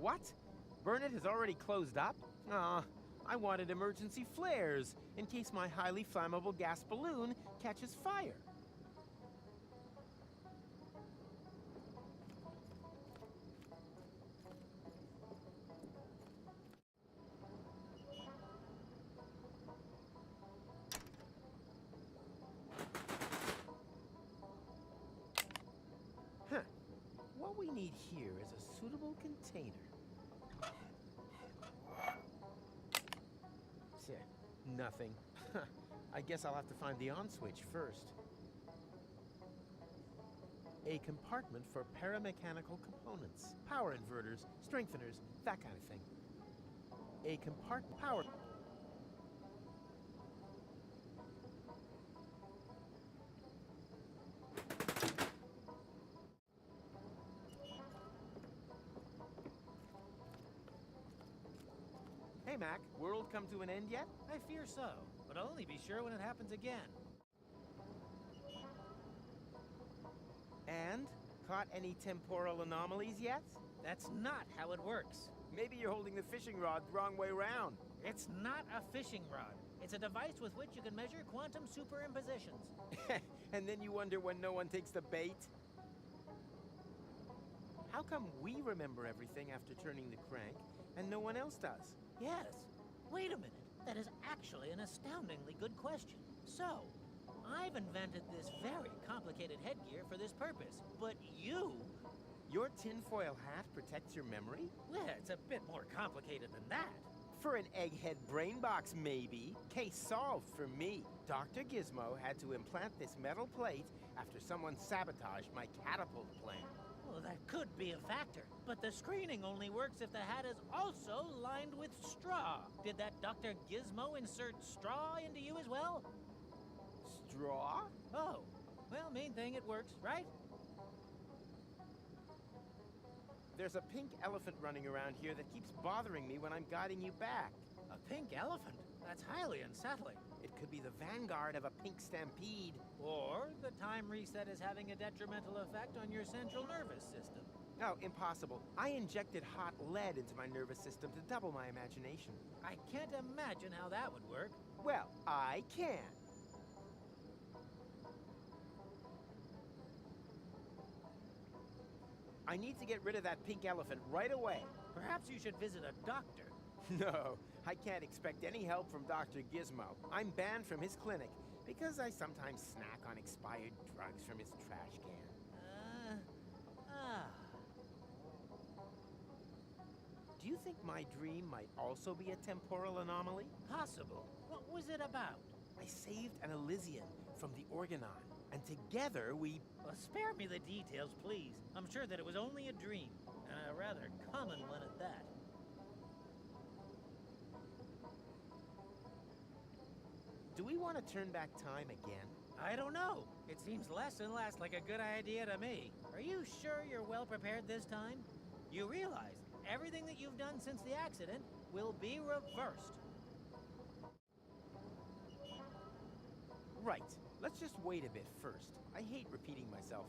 What? Burnett has already closed up? Aw, I wanted emergency flares in case my highly flammable gas balloon catches fire. need here is a suitable container. Nothing. I guess I'll have to find the on switch first. A compartment for paramechanical components. Power inverters, strengtheners, that kind of thing. A compartment power... Hey, Mac. World come to an end yet? I fear so, but I'll only be sure when it happens again. And? Caught any temporal anomalies yet? That's not how it works. Maybe you're holding the fishing rod the wrong way round. It's not a fishing rod. It's a device with which you can measure quantum superimpositions. And then you wonder when no one takes the bait? How come we remember everything after turning the crank, and no one else does? Yes. Wait a minute. That is actually an astoundingly good question. So, I've invented this very complicated headgear for this purpose, but you... Your tinfoil hat protects your memory? Well, it's a bit more complicated than that. For an egghead brain box, maybe. Case solved for me. Dr. Gizmo had to implant this metal plate after someone sabotaged my catapult plan. Well, that could be a factor, but the screening only works if the hat is also lined with straw. Did that Dr. Gizmo insert straw into you as well? Straw? Oh, well, main thing, it works, right? There's a pink elephant running around here that keeps bothering me when I'm guiding you back. A pink elephant? That's highly unsettling. It could be the vanguard of a pink stampede. Or the time reset is having a detrimental effect on your central nervous system. No, impossible. I injected hot lead into my nervous system to double my imagination. I can't imagine how that would work. Well, I can. I need to get rid of that pink elephant right away. Perhaps you should visit a doctor. No, I can't expect any help from Dr. Gizmo. I'm banned from his clinic because I sometimes snack on expired drugs from his trash can. Do you think my dream might also be a temporal anomaly? Possible. What was it about? I saved an Elysian from the Organon, and together we... Well, spare me the details, please. I'm sure that it was only a dream, and a rather common one at that. Do we want to turn back time again? I don't know. It seems less and less like a good idea to me. Are you sure you're well prepared this time? You realize everything that you've done since the accident will be reversed. Right. Let's just wait a bit first. I hate repeating myself.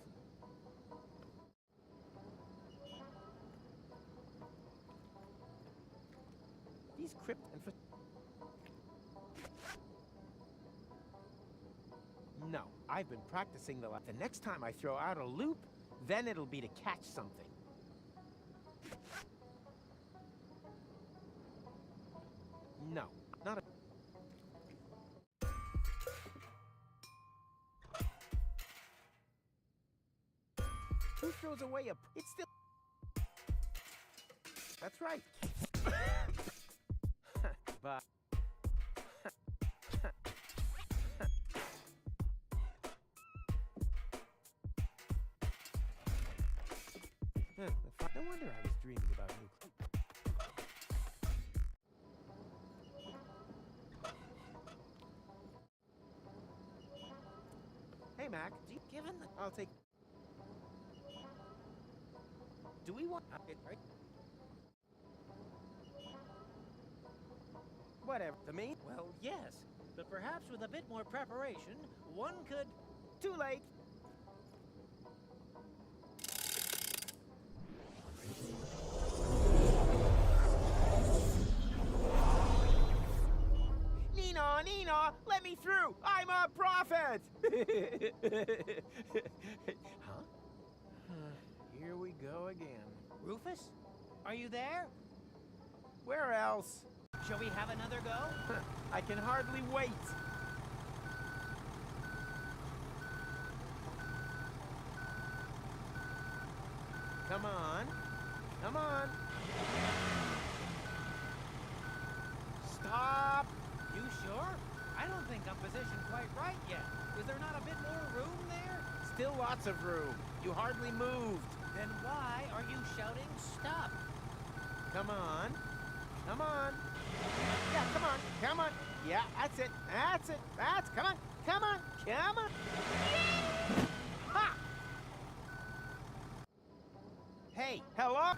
These crypt and... No, I've been practicing the next time I throw out a loop, then it'll be to catch something. No, not a... Who throws away a... It's still... That's right. But... No wonder I was dreaming about nuclear. Hey, Mac. Given the... I'll take... Do we want... right? Whatever. To me? Well, yes. But perhaps with a bit more preparation, one could... Too late. Nina, let me through! I'm a prophet! Huh? Here we go again. Rufus? Are you there? Where else? Shall we have another go? I can hardly wait. Come on. Come on. Stop. You sure? I don't think I'm positioned quite right yet. Is there not a bit more room there? Still lots of room. You hardly moved. Then why are you shouting stop? Come on. Come on. Yeah, come on. Come on. Yeah, that's it. That's it. Come on. Come on. Come on. Ha! Hey, hello?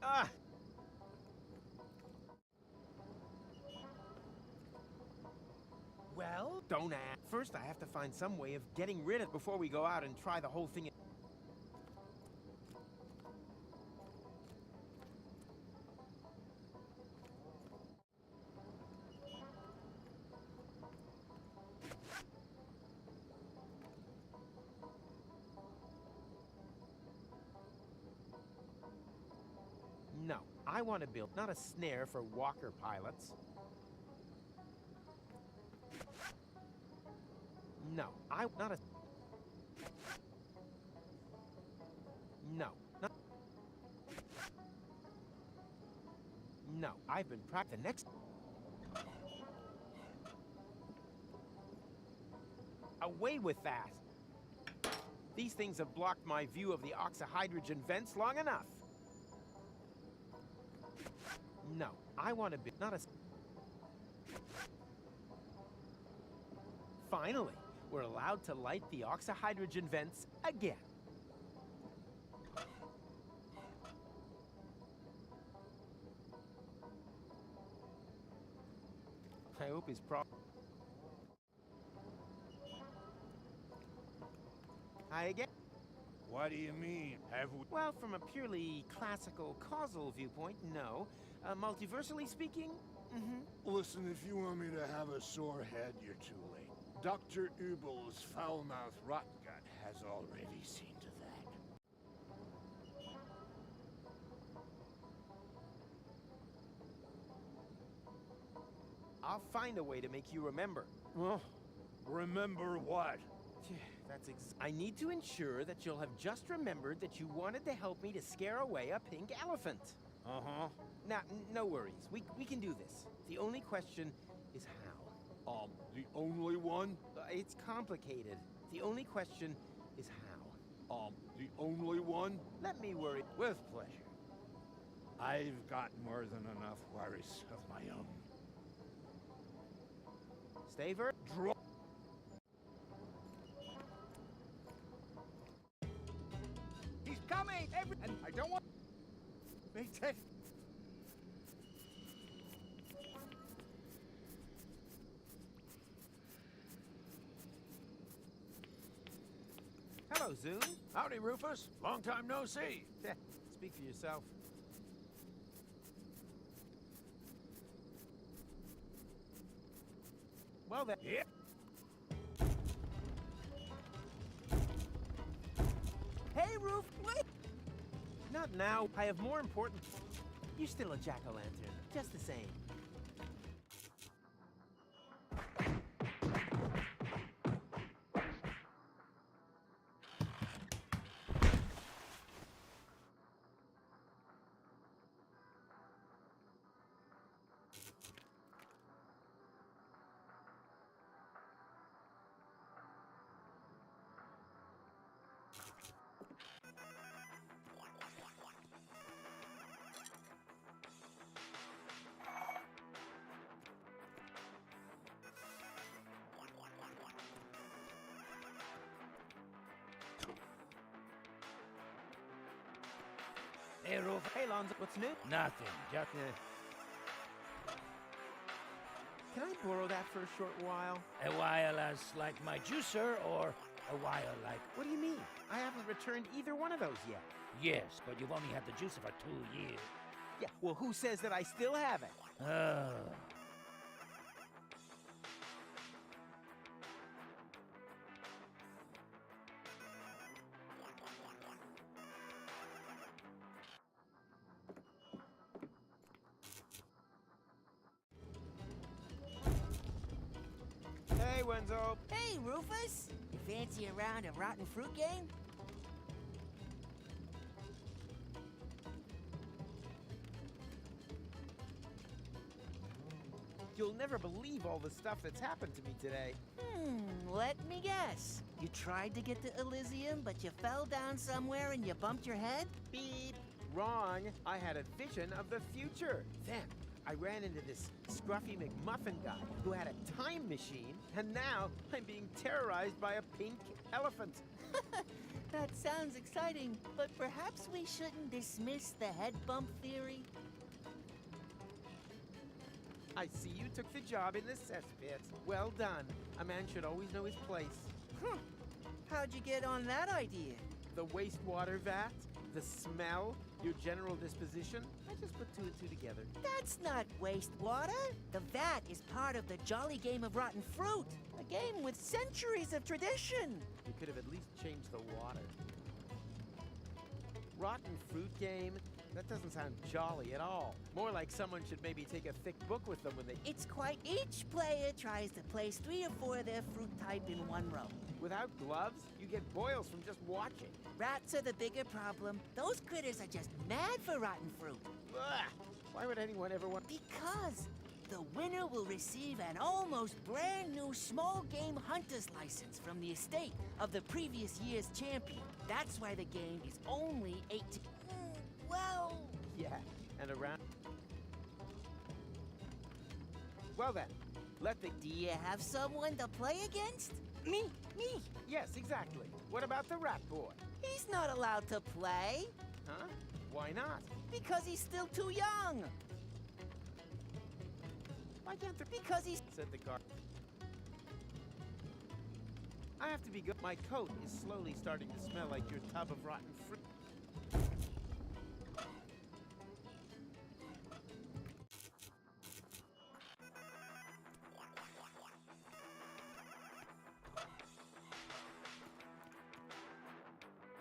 Ah. Well, don't ask. First, I have to find some way of getting rid of it before we go out and try the whole thing. No, I want to build not a snare for walker pilots. No, not a... No, not... No, I've been practicing the next... Away with that! These things have blocked my view of the oxyhydrogen vents long enough. No, I want to be not a... Finally, we're allowed to light the oxyhydrogen vents again. I hope he's Hi again. What do you mean? Have we... Well, from a purely classical causal viewpoint, no. Multiversally speaking, Listen, if you want me to have a sore head, you're too late. Dr. Ubel's foul-mouthed rotgut has already seen to that. I'll find a way to make you remember. Well, remember what? I need to ensure that you'll have just remembered that you wanted to help me to scare away a pink elephant. Uh-huh. Now, no worries. We can do this. The only question is how. The only one? It's complicated. The only question is how. The only one? Let me worry. With pleasure. I've got more than enough worries of my own. Staver? Draw. He's coming! And I don't want... Hello, Zoom. Howdy, Rufus. Long time no see. Speak for yourself. Well then. Yeah. Hey, Roof, wait! Not now. I have more important... You're still a jack-o'-lantern, just the same. Hey, Roof. Hey, Lonzo, what's new? Nothing. Just... Can I borrow that for a short while? A while as like my juicer, or a while like... What do you mean? I haven't returned either one of those yet. Yes, but you've only had the juicer for 2 years. Yeah, well, who says that I still have it? Hey, Wenzel. Hey, Rufus! If Fancy a round of rotten fruit game? You'll never believe all the stuff that's happened to me today. Let me guess. You tried to get to Elysium, but you fell down somewhere and you bumped your head? Beep. Wrong. I had a vision of the future. Then I ran into this scruffy McMuffin guy who had a time machine, and now I'm being terrorized by a pink elephant. That sounds exciting, but perhaps we shouldn't dismiss the head bump theory. I see you took the job in the cesspit. Well done. A man should always know his place. How'd you get on that idea? The wastewater vat, the smell, your general disposition. I just put two and two together. That's not wastewater. The vat is part of the jolly game of rotten fruit. A game with centuries of tradition. You could have at least changed the water. Rotten fruit game? That doesn't sound jolly at all. More like someone should maybe take a thick book with them when they... It's quite each player tries to place 3 or 4 of their fruit type in one row. Without gloves, you get boils from just watching. Rats are the bigger problem. Those critters are just mad for rotten fruit. Ugh. Why would anyone ever want... Because the winner will receive an almost brand new small game hunter's license from the estate of the previous year's champion. That's why the game is only 8 to... Well... Yeah, and around... Well then, let the... Do you have someone to play against? Me! Yes, exactly. What about the rat boy? He's not allowed to play. Huh? Why not? Because he's still too young. Why can't there... Because he's... said the guard. I have to be good. My coat is slowly starting to smell like your tub of rotten fruit.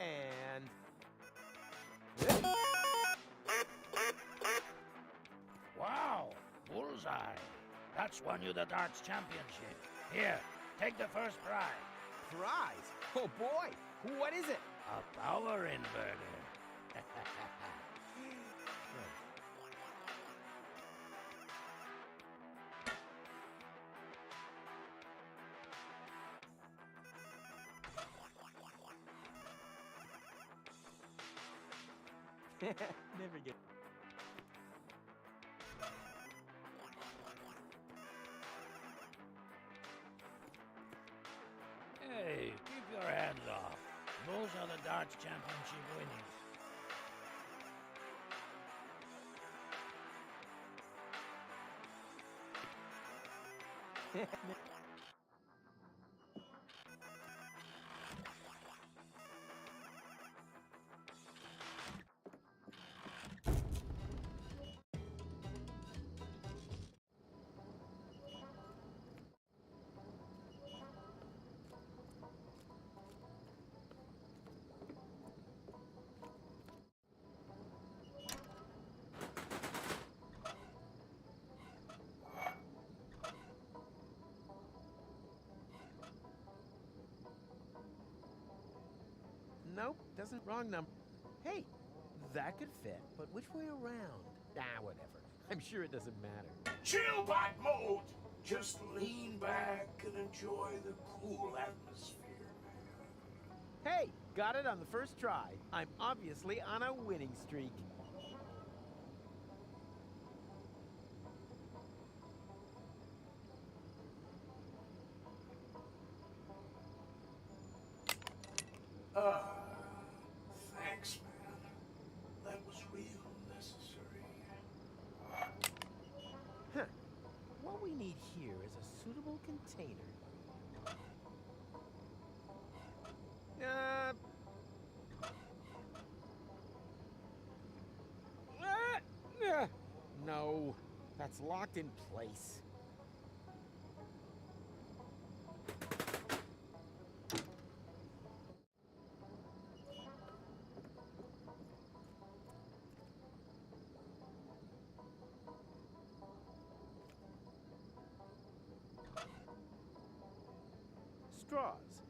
And... Wow, bullseye. That's won you the darts championship. Here, take the first prize. Prize? Oh boy! What is it? A power inverter. Never get... Hey, keep your hands off. Those are the darts championship winners. Nope, doesn't. Wrong number. Hey, that could fit, but which way around? Whatever. I'm sure it doesn't matter. Chill back mode! Just lean back and enjoy the cool atmosphere, man. Hey, got it on the first try. I'm obviously on a winning streak. Thanks, man. That was real necessary. Huh. What we need here is a suitable container. No, that's locked in place. Straws.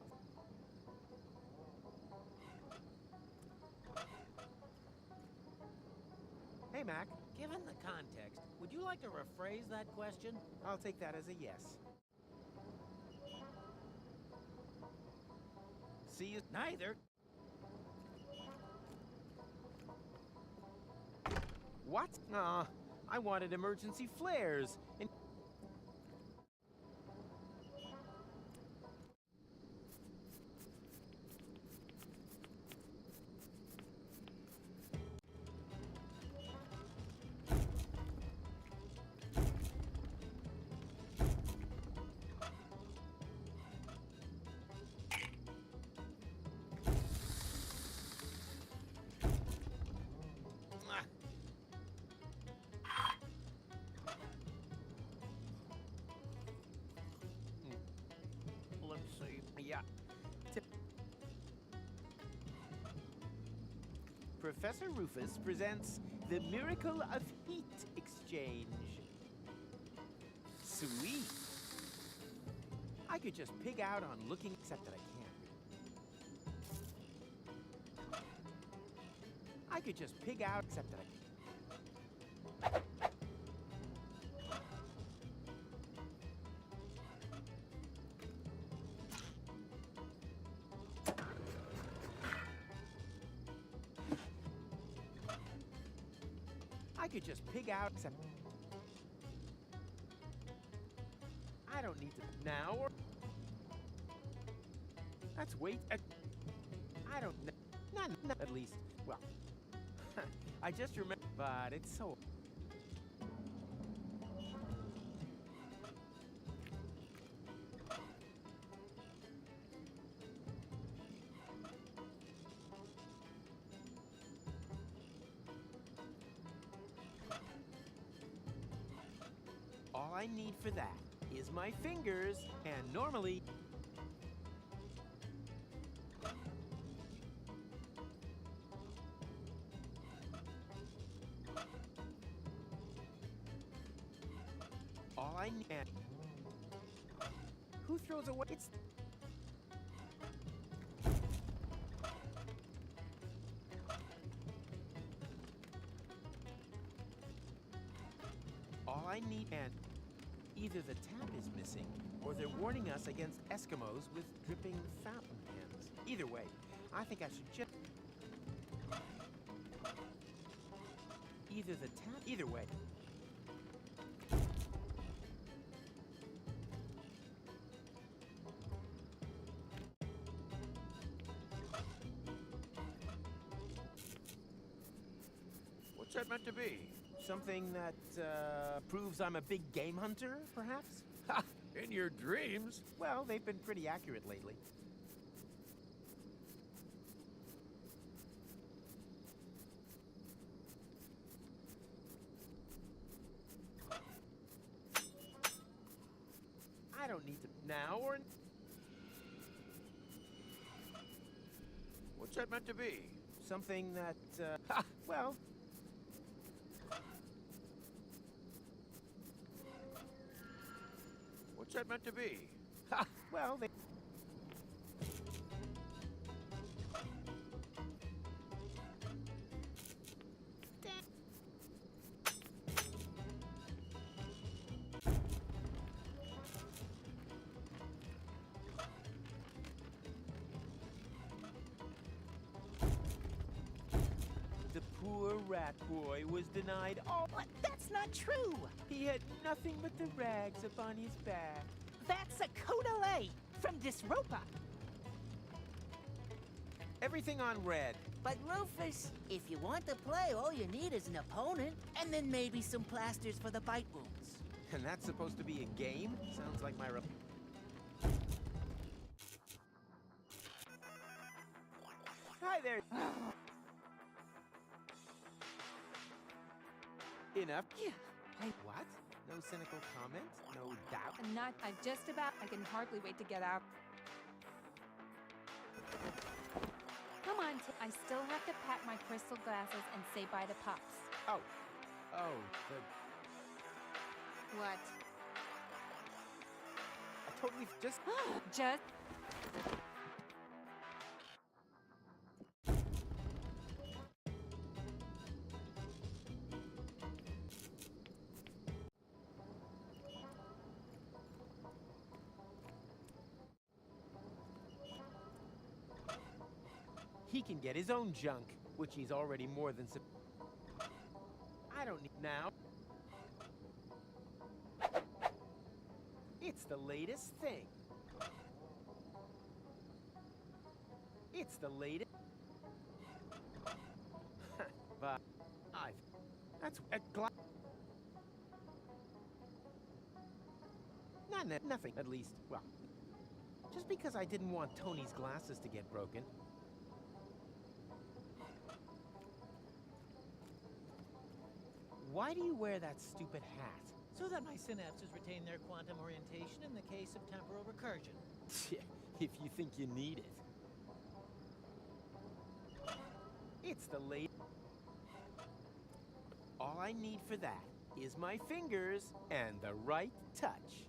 Hey, Mac. Given the context, would you like to rephrase that question? I'll take that as a yes. See you. Neither. What? Aw, I wanted emergency flares. And let's see. Yeah. Professor Rufus presents the miracle of heat exchange. Sweet. I could just pig out on looking, except that I can't. I could just pig out, except that I can't. I could just pig out, except I don't need to now or that's wait. I don't know. Not at least. Well, I just remember, but it's so. All I need for that is my fingers, and normally. All I need. Who throws away? It's. All I need, and either the tap is missing, or they're warning us against Eskimos with dripping fountain pens. Either way, I think I should just. Either the tap. Either way. What's that meant to be? Something that proves I'm a big game hunter, perhaps? Ha! In your dreams? Well, they've been pretty accurate lately. I don't need to now or. What's that meant to be? Something that, ha! Well. What's that meant to be? Ha! Well, they. The poor rat boy was denied all. What? That's not true. He had nothing but the rags upon his back. That's a Kodale from Disropa. Everything on red. But Rufus, if you want to play, all you need is an opponent, and then maybe some plasters for the bite wounds. And that's supposed to be a game? Sounds like my Hi there. Enough. Yeah. What? No cynical comment? No doubt? I'm just about, I can hardly wait to get out. Come on, I still have to pack my crystal glasses and say bye to Pops. Oh. Oh, What? I totally just. Just. He can get his own junk, which he's already more than I don't need now. It's the latest thing. It's the latest. But that's a nothing, at least. Well, just because I didn't want Tony's glasses to get broken. Why do you wear that stupid hat? So that my synapses retain their quantum orientation in the case of temporal recursion. If you think you need it. It's the late. All I need for that is my fingers and the right touch.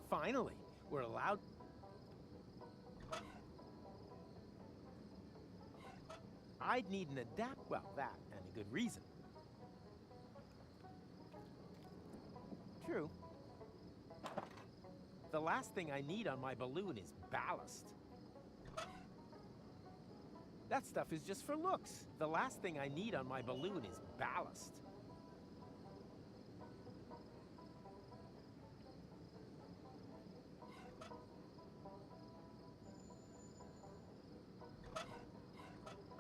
Finally, we're allowed. I'd need an adapt. Well, that and a good reason. True. The last thing I need on my balloon is ballast. That stuff is just for looks. The last thing I need on my balloon is ballast.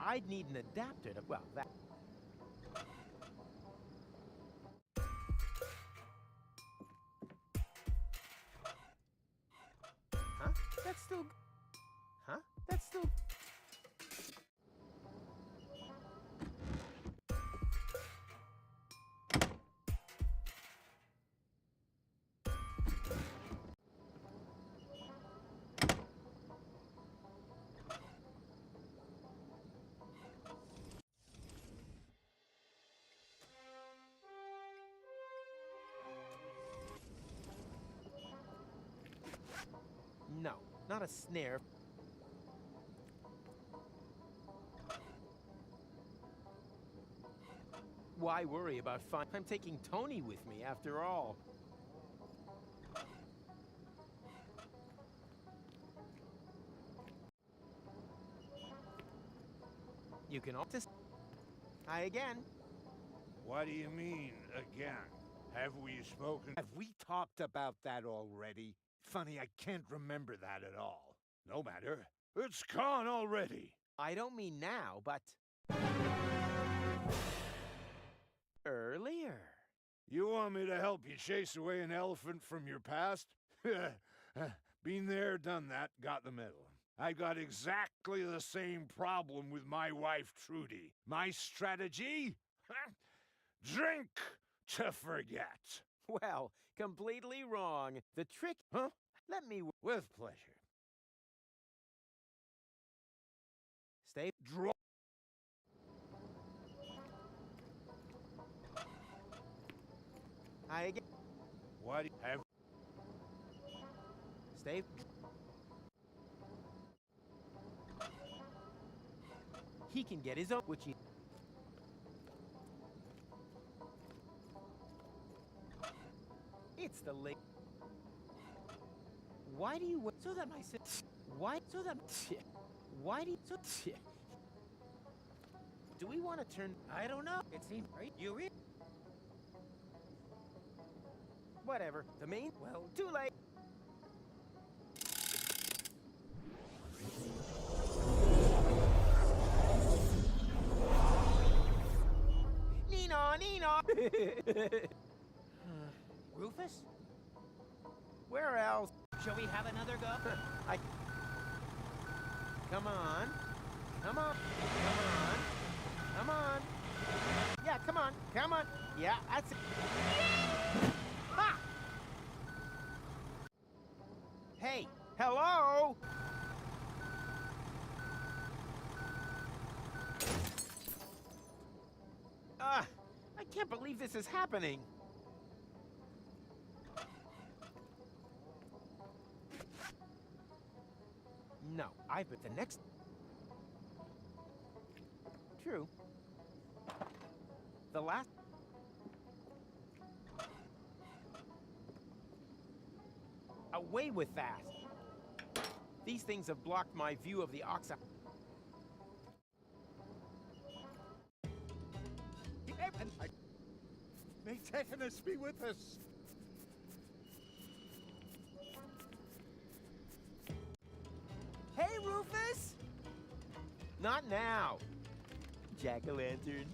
I'd need an adapter to, well, that. Huh? That's still. Huh? That's still. No, not a snare. Why worry about fun? I'm taking Tony with me after all. You can also. Hi again. What do you mean, again? Have we spoken? Have we talked about that already? Funny, I can't remember that at all. No matter. It's gone already. I don't mean now, but earlier. You want me to help you chase away an elephant from your past? Been there, done that, got the medal. I got exactly the same problem with my wife, Trudy. My strategy? Drink to forget. Well, completely wrong. The trick... Huh? Let me... With pleasure. Stay... Draw... Hi again. What do you have? Stay... He can get his own... Which he... It's the late... Why do you... So that my... Why... So that... Why do you... So... Do we want to turn... I don't know. It seems... You read... Whatever. The main... Well, too late. Nino! Rufus? Where else? Shall we have another go? Come on. Come on. Come on. Come on. Yeah, come on. Come on. Yeah, that's it. Ha! Hey, hello? I can't believe this is happening. No, but the next... True. The last... Away with that! These things have blocked my view of the oxide. May Tetanus be with us. Hey, Rufus! Not now. Jack-o'-lantern.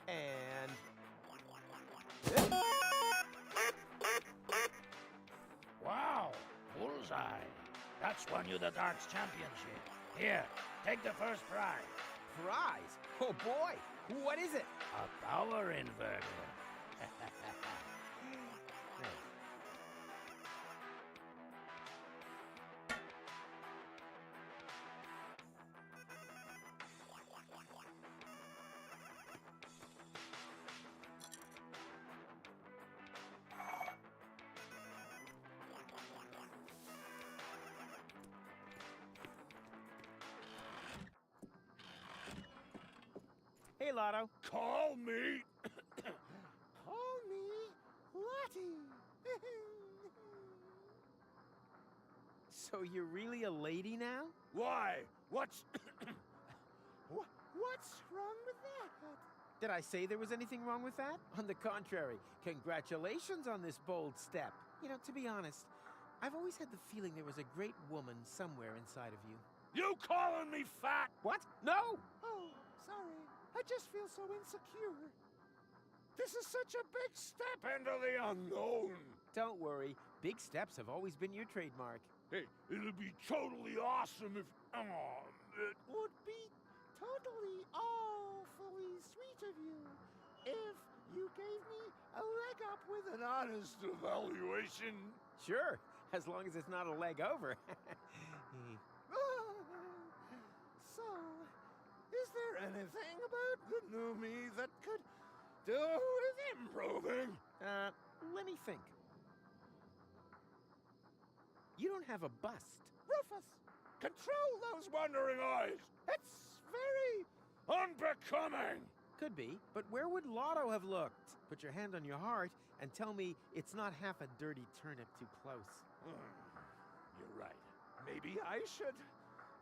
And... Wow, bullseye. That's won you the darts championship. Here, take the first prize. Prize? Oh boy! What is it? A power inverter. Hey, Lotto. Call me. Call me Lottie. So you're really a lady now? Why? What's... What's wrong with that? Did I say there was anything wrong with that? On the contrary, congratulations on this bold step. You know, to be honest, I've always had the feeling there was a great woman somewhere inside of you. You calling me fat? What? No! Oh, sorry. I just feel so insecure. This is such a big step into the unknown. Don't worry. Big steps have always been your trademark. Hey, it'll be totally awesome if... It would be totally awfully sweet of you if you gave me a leg up with an honest evaluation. Sure, as long as it's not a leg over. So, is there anything about the new me that could do with improving? Let me think. You don't have a bust. Rufus, control those wandering eyes. It's very unbecoming. Could be, but where would Lotto have looked? Put your hand on your heart and tell me it's not half a dirty turnip too close. You're right. Maybe I should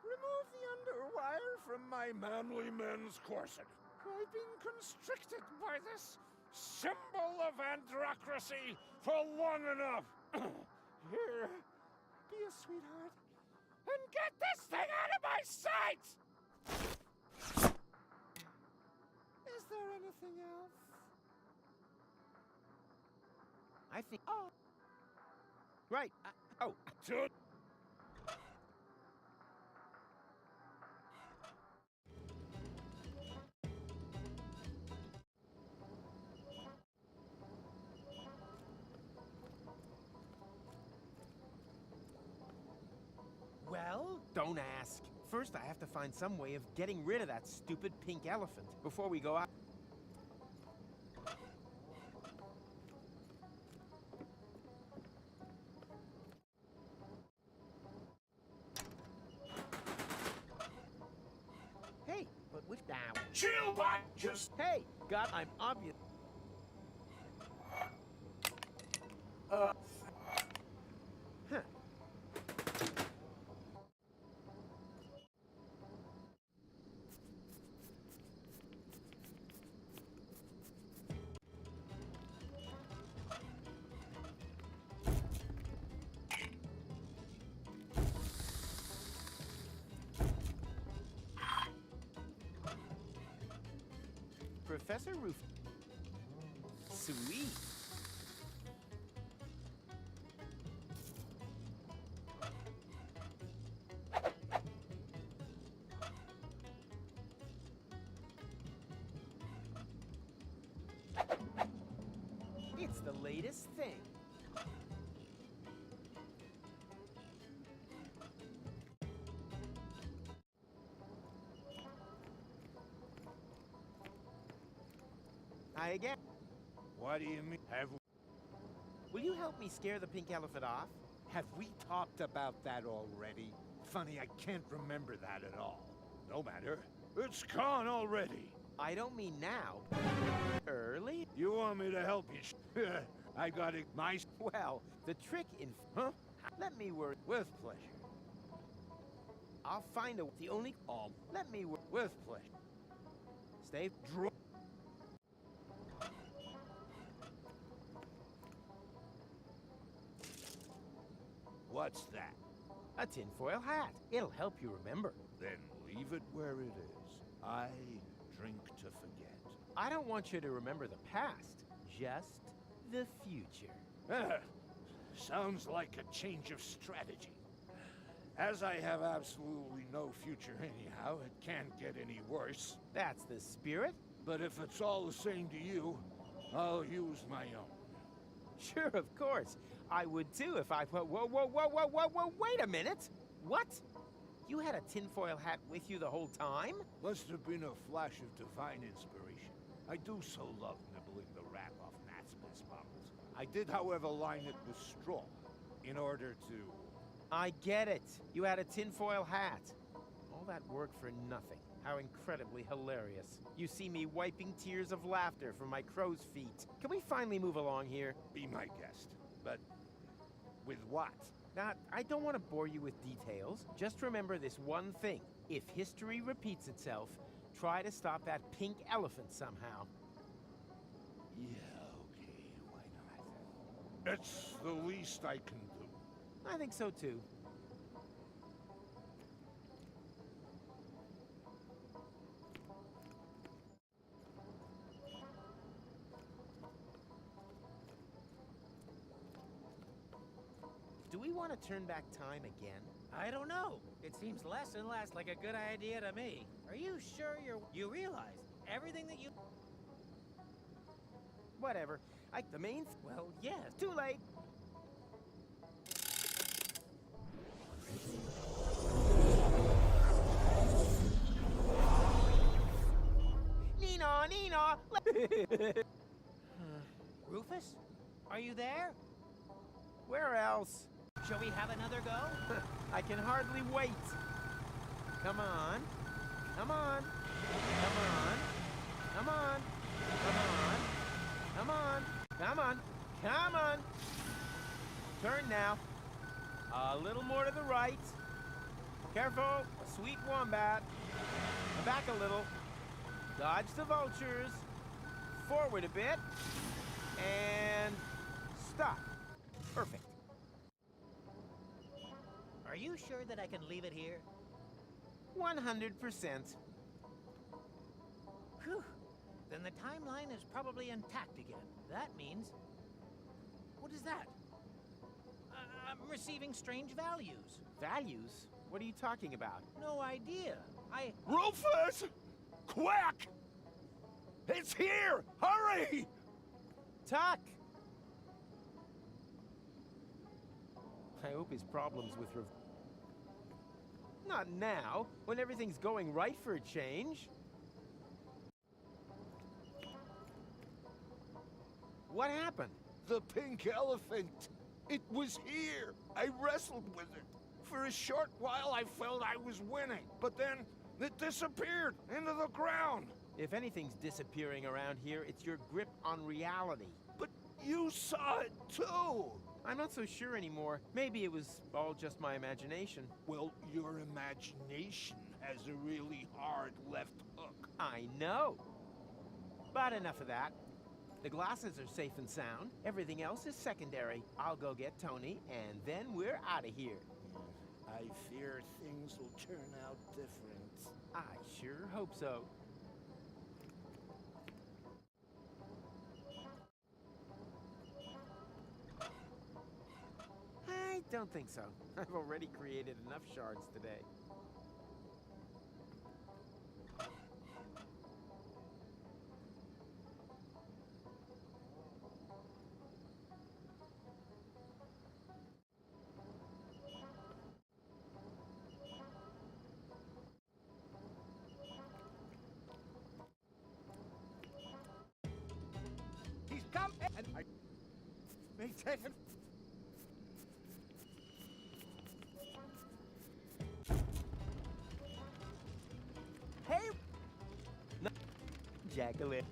remove the underwire from my manly men's corset. I've been constricted by this symbol of androcracy for long enough. Here, be a sweetheart and get this thing out of my sight! Is there anything else? I think... Oh. Right. Oh. Dude. Well, don't ask. First, I have to find some way of getting rid of that stupid pink elephant before we go out. Hey, but which now? Chill, but just... Hey, God, I'm obvious. Huh. Professor Roof. Sweet. It's the latest thing. try again. What do you mean? Will you help me scare the pink elephant off? Have we talked about that already? Funny, I can't remember that at all. No matter. It's gone already. I don't mean now. Early? You want me to help you? I got it. Nice. Well, the trick in... Huh? Let me work. With pleasure. I'll find a... The only... Let me work. With pleasure. Stay... What's that? A tinfoil hat. It'll help you remember. Then leave it where it is. I drink to forget. I don't want you to remember the past, just the future. Sounds like a change of strategy. As I have absolutely no future anyhow, it can't get any worse. That's the spirit. But if it's all the same to you, I'll use my own. Sure, of course. I would too if I... Whoa, wait a minute! What? You had a tinfoil hat with you the whole time? Must have been a flash of divine inspiration. I do so love nibbling the wrap off Nat's Best bottles. I did, however, line it with straw, in order to... I get it. You had a tinfoil hat. All that work for nothing. How incredibly hilarious. You see me wiping tears of laughter from my crow's feet. Can we finally move along here? Be my guest. But with what? Now, I don't want to bore you with details. Just remember this one thing. If history repeats itself, try to stop that pink elephant somehow. Yeah, okay, why not? It's the least I can do. I think so too. Do we want to turn back time again? I don't know. It seems less and less like a good idea to me. Are you sure you realize everything that you... Whatever. The main... Well, yes. Too late. Nina! Rufus? Are you there? Where else? Shall we have another go? I can hardly wait. Come on. Come on. Come on. Come on. Come on. Come on. Come on. Come on. Turn now. A little more to the right. Careful. A sweet wombat. Back a little. Dodge the vultures. Forward a bit. And stop. Perfect. Are you sure that I can leave it here? 100%. Whew. Then the timeline is probably intact again. That means... What is that? I'm receiving strange values. Values? What are you talking about? No idea. Rufus! Quick! It's here! Hurry! Tuck! I hope his problems with Not now, when everything's going right for a change. What happened? The pink elephant. It was here. I wrestled with it. For a short while, I felt I was winning. But then, it disappeared into the ground. If anything's disappearing around here, it's your grip on reality. But you saw it too. I'm not so sure anymore. Maybe it was all just my imagination. Well, your imagination has a really hard left hook. I know. But enough of that. The glasses are safe and sound. Everything else is secondary. I'll go get Tony, and then we're out of here. I fear things will turn out different. I sure hope so. I don't think so. I've already created enough shards today. May tetanus... Hey! No, Jacqueline.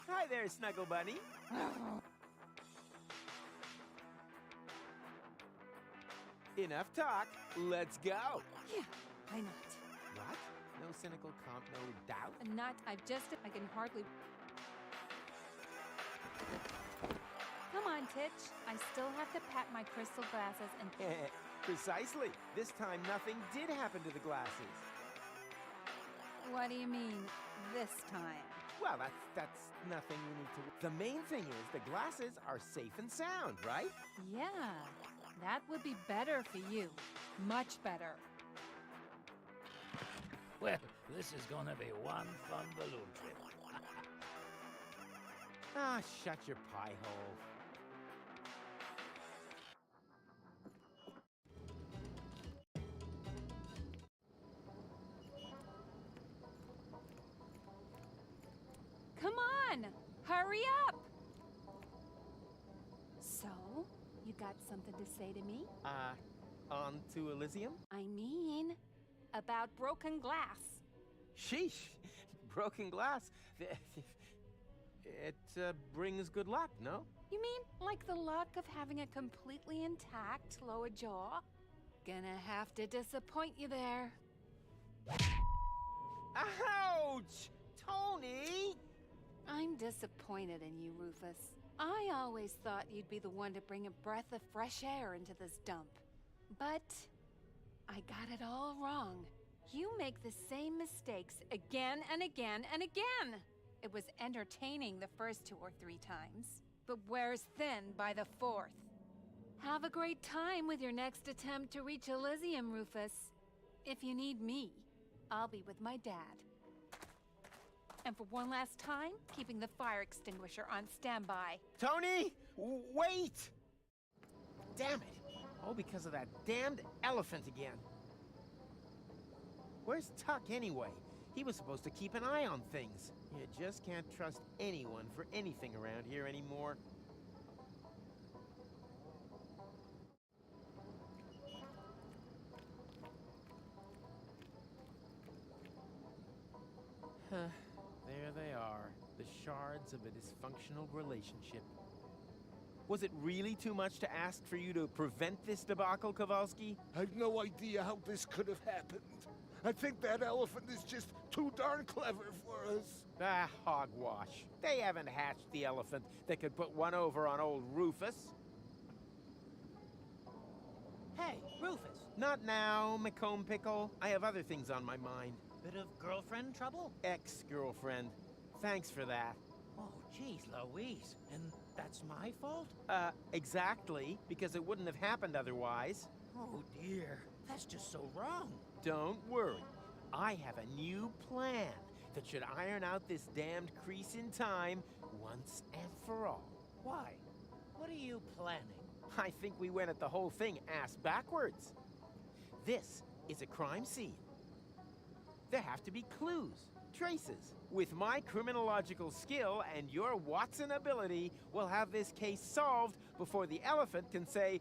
Hi there, Snuggle Bunny. Enough talk. Let's go. Yeah, why not? What? No cynical comp, no doubt? I can hardly... Come on, Titch. I still have to pat my crystal glasses and... Precisely. This time, nothing did happen to the glasses. What do you mean, this time? Well, that's nothing you need to... The main thing is the glasses are safe and sound, right? Yeah, that would be better for you. Much better. Well, this is gonna be one fun balloon trip. Ah, shut your pie hole. Come on! Hurry up! So, you got something to say to me? On to Elysium? I mean, about broken glass. Sheesh. Broken glass. It brings good luck, no? You mean like the luck of having a completely intact lower jaw? Gonna have to disappoint you there. Ouch! Tony! I'm disappointed in you, Rufus. I always thought you'd be the one to bring a breath of fresh air into this dump. But I got it all wrong. You make the same mistakes again and again and again. It was entertaining the first 2 or 3 times, but wears thin by the 4th. Have a great time with your next attempt to reach Elysium, Rufus. If you need me, I'll be with my dad. And for one last time, keeping the fire extinguisher on standby. Tony! Wait! Damn it. All because of that damned elephant again. Where's Tuck anyway? He was supposed to keep an eye on things. You just can't trust anyone for anything around here anymore. There they are, the shards of a dysfunctional relationship. Was it really too much to ask for you to prevent this debacle, Kowalski? I've no idea how this could have happened. I think that elephant is just too darn clever for us. Ah, hogwash. They haven't hatched the elephant that could put one over on old Rufus. Hey, Rufus. Not now, McComb Pickle. I have other things on my mind. Bit of girlfriend trouble? Ex-girlfriend. Thanks for that. Oh, geez, Louise. And that's my fault? Exactly, because it wouldn't have happened otherwise. Oh, dear. That's just so wrong. Don't worry. I have a new plan that should iron out this damned crease in time once and for all. Why? What are you planning? I think we went at the whole thing ass backwards. This is a crime scene. There have to be clues, traces. With my criminological skill and your Watson ability, we'll have this case solved before the elephant can say,